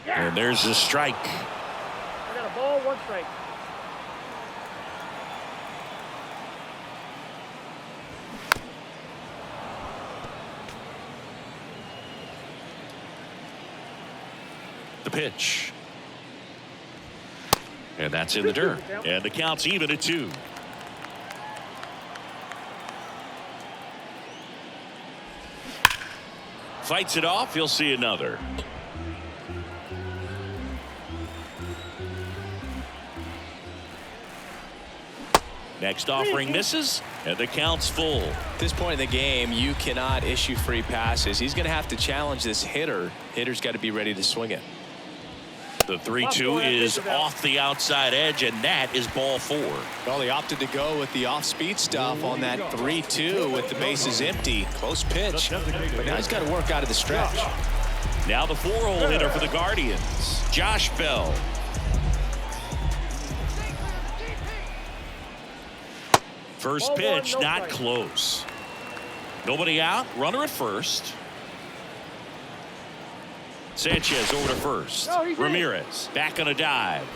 And there's the strike. I got a ball, 1 strike. The pitch. And that's in the dirt. And the count's even at 2. Fights it off. He'll see another. Next offering misses, and the count's full. At this point in the game, you cannot issue free passes. He's going to have to challenge this hitter. Hitter's got to be ready to swing it. The 3-2 is off the outside edge, and that is ball 4. Well, they opted to go with the off-speed stuff on that 3-2 with the bases empty. Close pitch, but now he's got to work out of the stretch. Now the 4-hole hitter for the Guardians, Josh Bell. First Ball one, pitch, no not strike. close. Nobody out. Runner at first. Sanchez over to first. No, he's in. Ramirez back on a dive.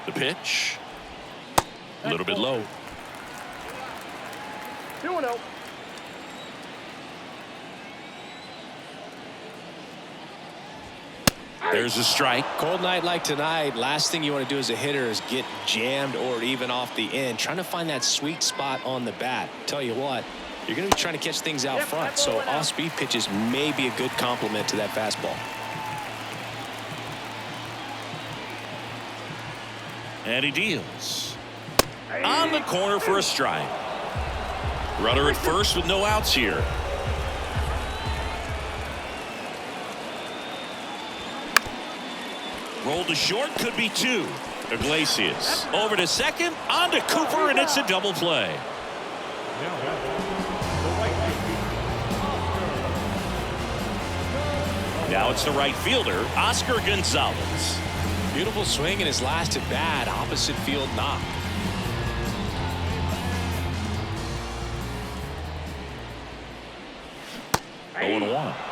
The pitch. A little bit low. 2-0. There's a strike. Cold night like tonight, last thing you want to do as a hitter is get jammed or even off the end. Trying to find that sweet spot on the bat. Tell you what, you're going to be trying to catch things out front. So off-speed pitches may be a good complement to that fastball. And he deals. On the corner for a strike. Runner at first with no outs here. Rolled to short, could be two. Iglesias over to second, on to Cooper, and it's a double play. Now it's the right fielder, Oscar Gonzalez. Beautiful swing in his last at bat, opposite field knock.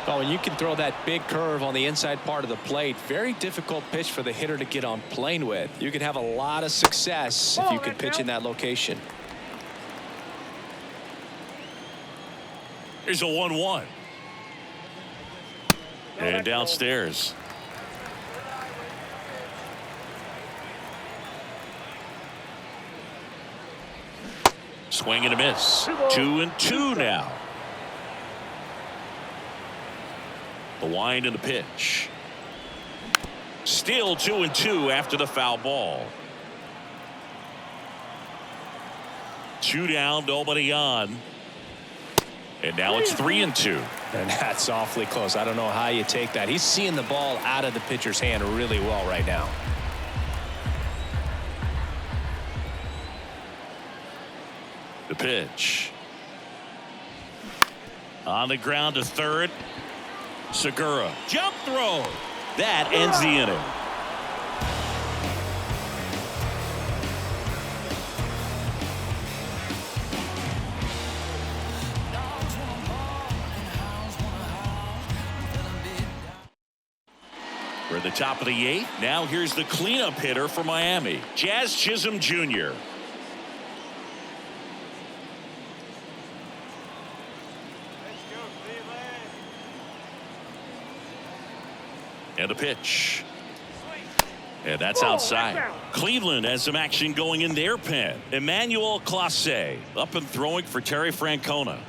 Oh, and you can throw that big curve on the inside part of the plate. Very difficult pitch for the hitter to get on plane with. You can have a lot of success if you can pitch in that location. Here's a 1-1. And downstairs. Swing and a miss. 2-2 now. The wind and the pitch. Still 2-2 after the foul ball. 2 down, nobody on. And now it's 3-2. And that's awfully close. I don't know how you take that. He's seeing the ball out of the pitcher's hand really well right now. The pitch. On the ground to third. Segura. Jump throw. That ends the inning. We're at the top of the 8th. Now here's the cleanup hitter for Miami, Jazz Chisholm Jr. And a pitch. And that's outside. Cleveland has some action going in their pen. Emmanuel Clase up and throwing for Terry Francona.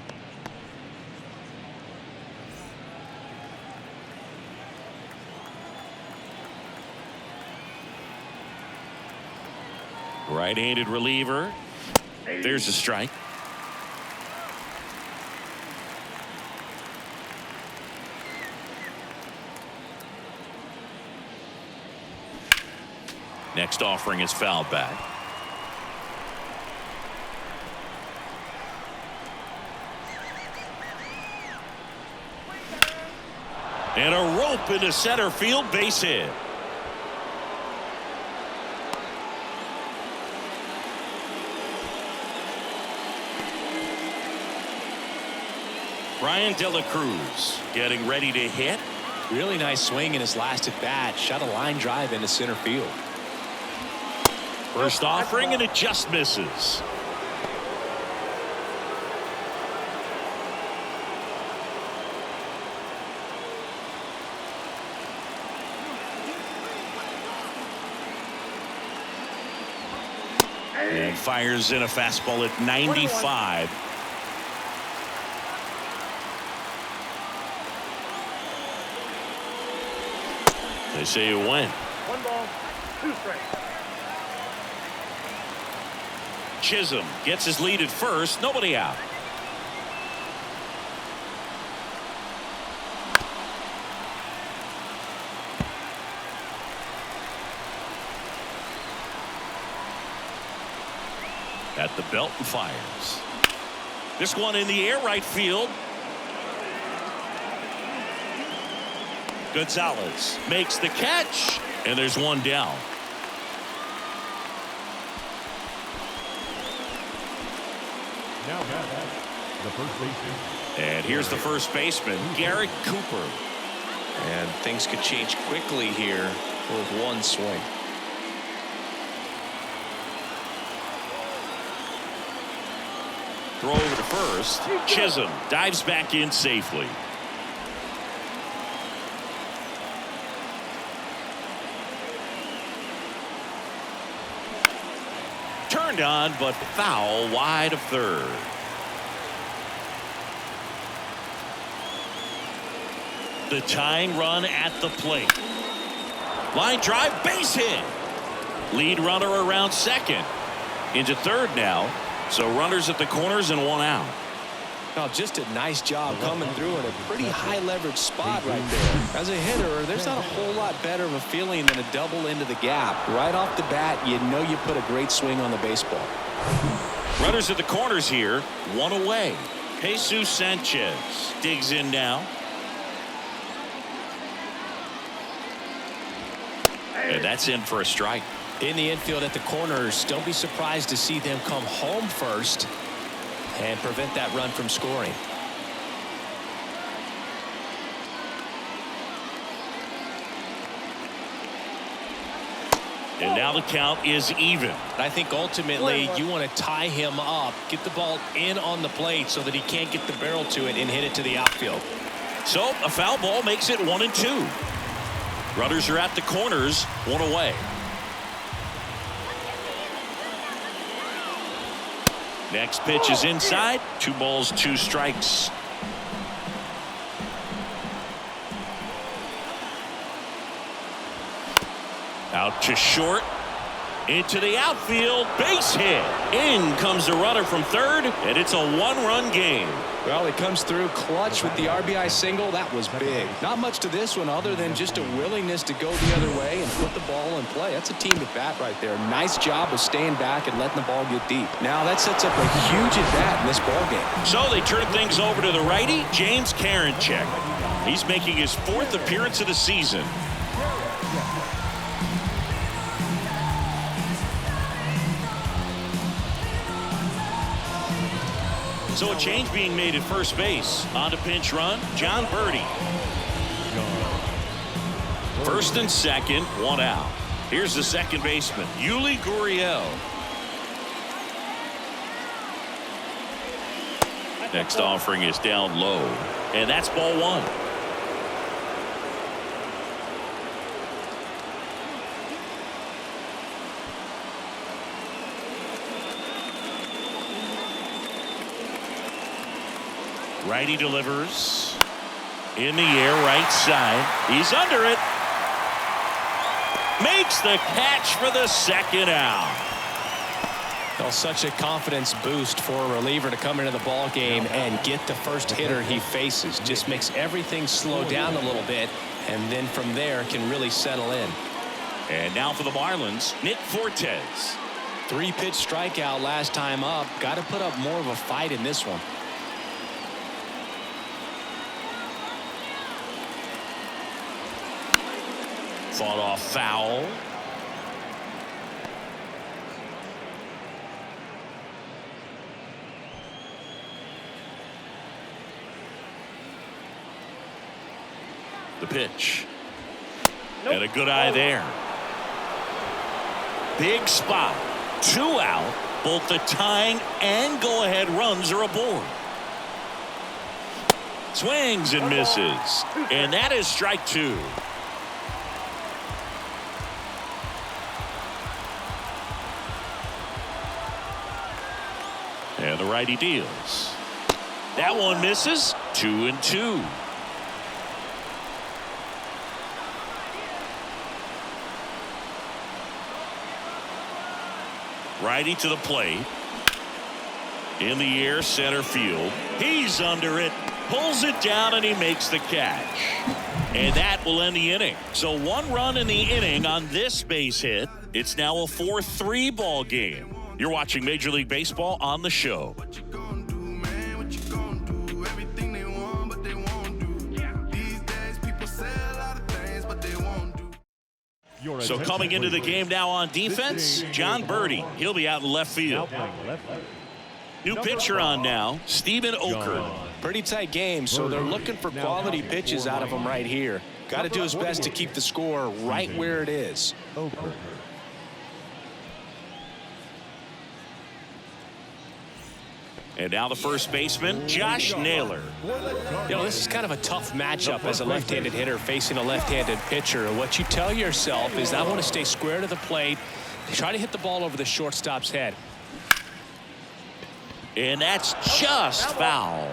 Right-handed reliever. There's a strike. Next offering is fouled back. And a rope into center field, base hit. Brian De La Cruz getting ready to hit. Really nice swing in his last at bat. Shot a line drive into center field. First offering, and it just misses. And fires in a fastball at 95. They say you win. 1 ball, 2 strikes. Chisholm gets his lead at first. Nobody out. At the belt and fires. This one in the air, right field. Gonzalez makes the catch, and there's one down. Now the first baseman. And here's the first baseman, Garrett Cooper. And things could change quickly here with one swing. Throw over to first. Chisholm dives back in safely. Turned on, but foul wide of third. The tying run at the plate. Line drive, base hit. Lead runner around second. Into third now. So runners at the corners and one out. Oh, just a nice job coming through in a pretty high leverage spot right there. As a hitter, there's not a whole lot better of a feeling than a double into the gap. Right off the bat, you know you put a great swing on the baseball. Runners at the corners here, one away. Jesus Sanchez digs in now. And that's in for a strike. In the infield at the corners, don't be surprised to see them come home first and prevent that run from scoring. And now the count is even. I think ultimately you want to tie him up, get the ball in on the plate so that he can't get the barrel to it and hit it to the outfield. So a foul ball makes it 1-2. Runners are at the corners, one away. Next pitch is inside. 2 balls, 2 strikes. Out to short. Into the outfield. Base hit. In comes the runner from third, and it's a 1-run game. Well, he comes through clutch with the RBI single. That was big. Not much to this one other than just a willingness to go the other way and put the ball in play. That's a team at bat right there. Nice job of staying back and letting the ball get deep. Now that sets up a huge at bat in this ball game. So they turn things over to the righty, James Karinchak. He's making his 4th appearance of the season. So a change being made at first base. On to pinch run, John Birdie. First and second, 1 out. Here's the second baseman, Yuli Gurriel. Next offering is down low, and that's ball 1. Righty delivers. In the air, right side. He's under it. Makes the catch for the second out. Well, such a confidence boost for a reliever to come into the ball game and get the first hitter he faces. Just makes everything slow down a little bit, and then from there can really settle in. And now for the Marlins, Nick Fortes. 3-pitch strikeout last time up. Got to put up more of a fight in this one. Fought off foul. The pitch. Nope. And a good eye there. Big spot. 2 out. Both the tying and go-ahead runs are aboard. Swings and misses. And that is strike 2. And the righty deals. That one misses. 2-2. Righty to the plate. In the air, center field. He's under it. Pulls it down, and he makes the catch. And that will end the inning. So 1 run in the inning on this base hit. It's now a 4-3 ball game. You're watching Major League Baseball on the show. So coming into the game now on defense, John Birdie. He'll be out in left field. New pitcher on now, Steven Okert. Pretty tight game, so they're looking for quality pitches out of him right here. Got to do his best to keep the score right where it is. And now the first baseman, Josh Naylor. You know, this is kind of a tough matchup as a left-handed hitter facing a left-handed pitcher. And what you tell yourself is I want to stay square to the plate, try to hit the ball over the shortstop's head. And that's just foul.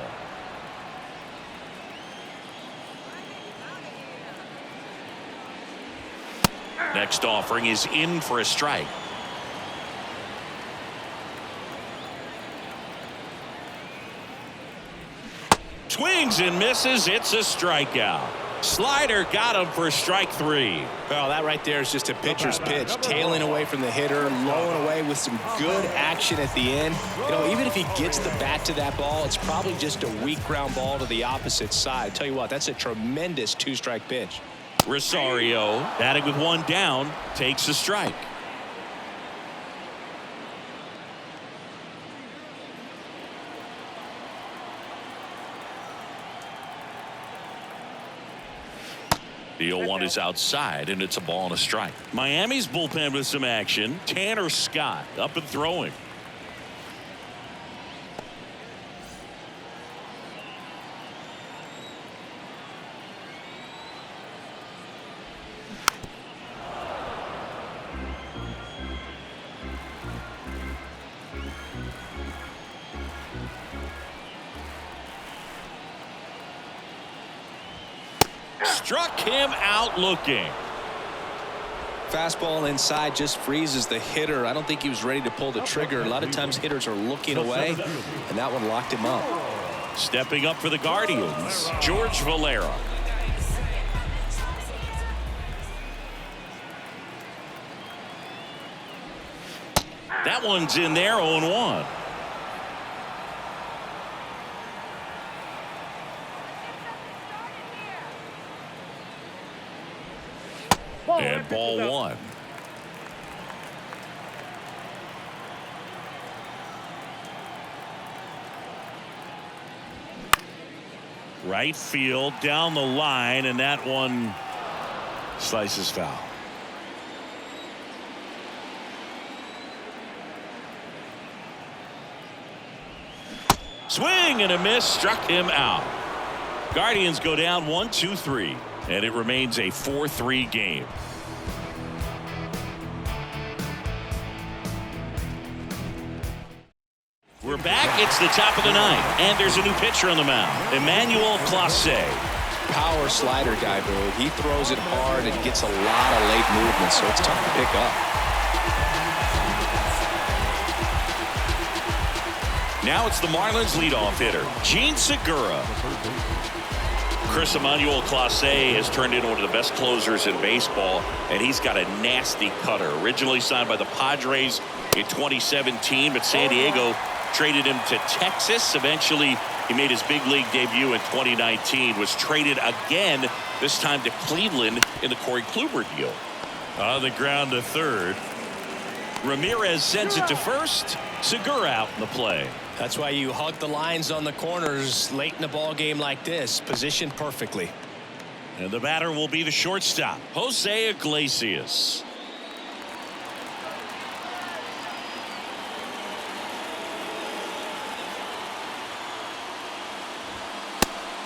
Next offering is in for a strike. Swings and misses. It's a strikeout. Slider got him for strike 3. Well, that right there is just a pitcher's pitch, tailing away from the hitter, lowing away with some good action at the end. You know, even if he gets the bat to that ball, it's probably just a weak ground ball to the opposite side. Tell you what, that's a tremendous 2-strike pitch. Rosario, batting with 1 down, takes a strike. The 0-1 is outside, and it's a ball and a strike. Miami's bullpen with some action. Tanner Scott up and throwing. Struck him out looking. Fastball inside just freezes the hitter. I don't think he was ready to pull the trigger. A lot of times hitters are looking away, and that one locked him up. Stepping up for the Guardians, George Valera. That one's in there, 0-1. And ball 1. Right field down the line, and that one slices foul. Swing and a miss, struck him out. Guardians go down 1-2-3, and it remains a 4-3 game. We're back. It's the top of the 9th, and there's a new pitcher on the mound, Emmanuel Clase. Power slider guy, dude. He throws it hard and gets a lot of late movement, so it's tough to pick up. Now it's the Marlins leadoff hitter, Gene Segura. Emmanuel Clase has turned into one of the best closers in baseball, and he's got a nasty cutter. Originally signed by the Padres in 2017, but San Diego traded him to Texas. Eventually, he made his big league debut in 2019, was traded again, this time to Cleveland in the Corey Kluber deal. On the ground to third. Ramirez sends it to first. Segura out in the play. That's why you hug the lines on the corners late in a ball game like this, positioned perfectly. And the batter will be the shortstop, Jose Iglesias.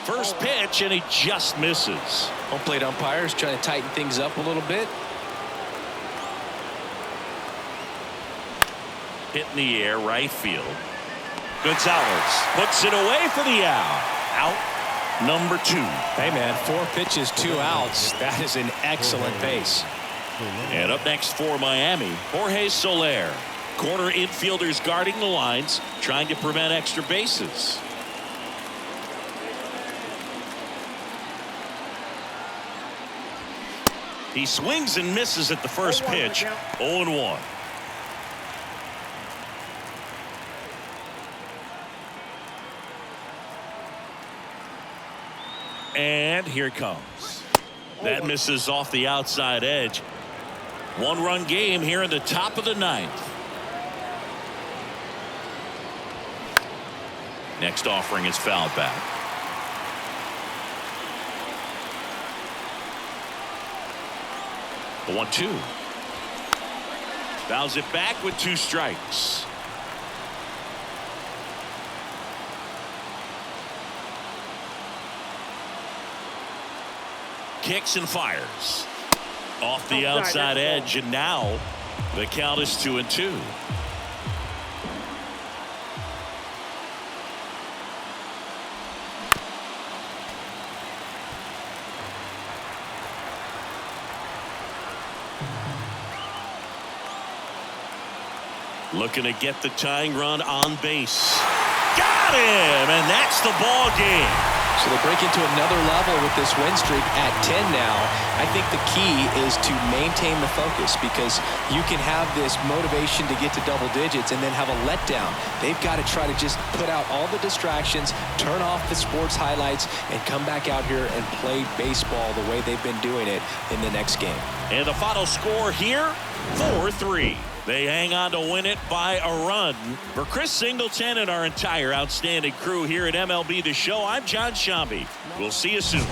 First pitch, and he just misses. Home plate umpires trying to tighten things up a little bit. Hit in the air, right field. Gonzalez puts it away for the out. Out number 2. Hey, man, 4 pitches, 2 outs. That is an excellent base. And up next for Miami, Jorge Soler. Corner infielders guarding the lines, trying to prevent extra bases. He swings and misses at the first pitch. 0-1. And here it comes. That misses off the outside edge. 1-run game here in the top of the 9th. Next offering is fouled back. The 1-2. Fouls it back with 2 strikes. Kicks and fires. Off the outside edge, and now the count is 2-2. Looking to get the tying run on base. Got him, and that's the ball game. So they break into another level with this win streak at 10 now. I think the key is to maintain the focus, because you can have this motivation to get to double digits and then have a letdown. They've got to try to just put out all the distractions, turn off the sports highlights, and come back out here and play baseball the way they've been doing it in the next game. And the final score here, 4-3. They hang on to win it by a run. For Chris Singleton and our entire outstanding crew here at MLB The Show, I'm John Shambi. We'll see you soon.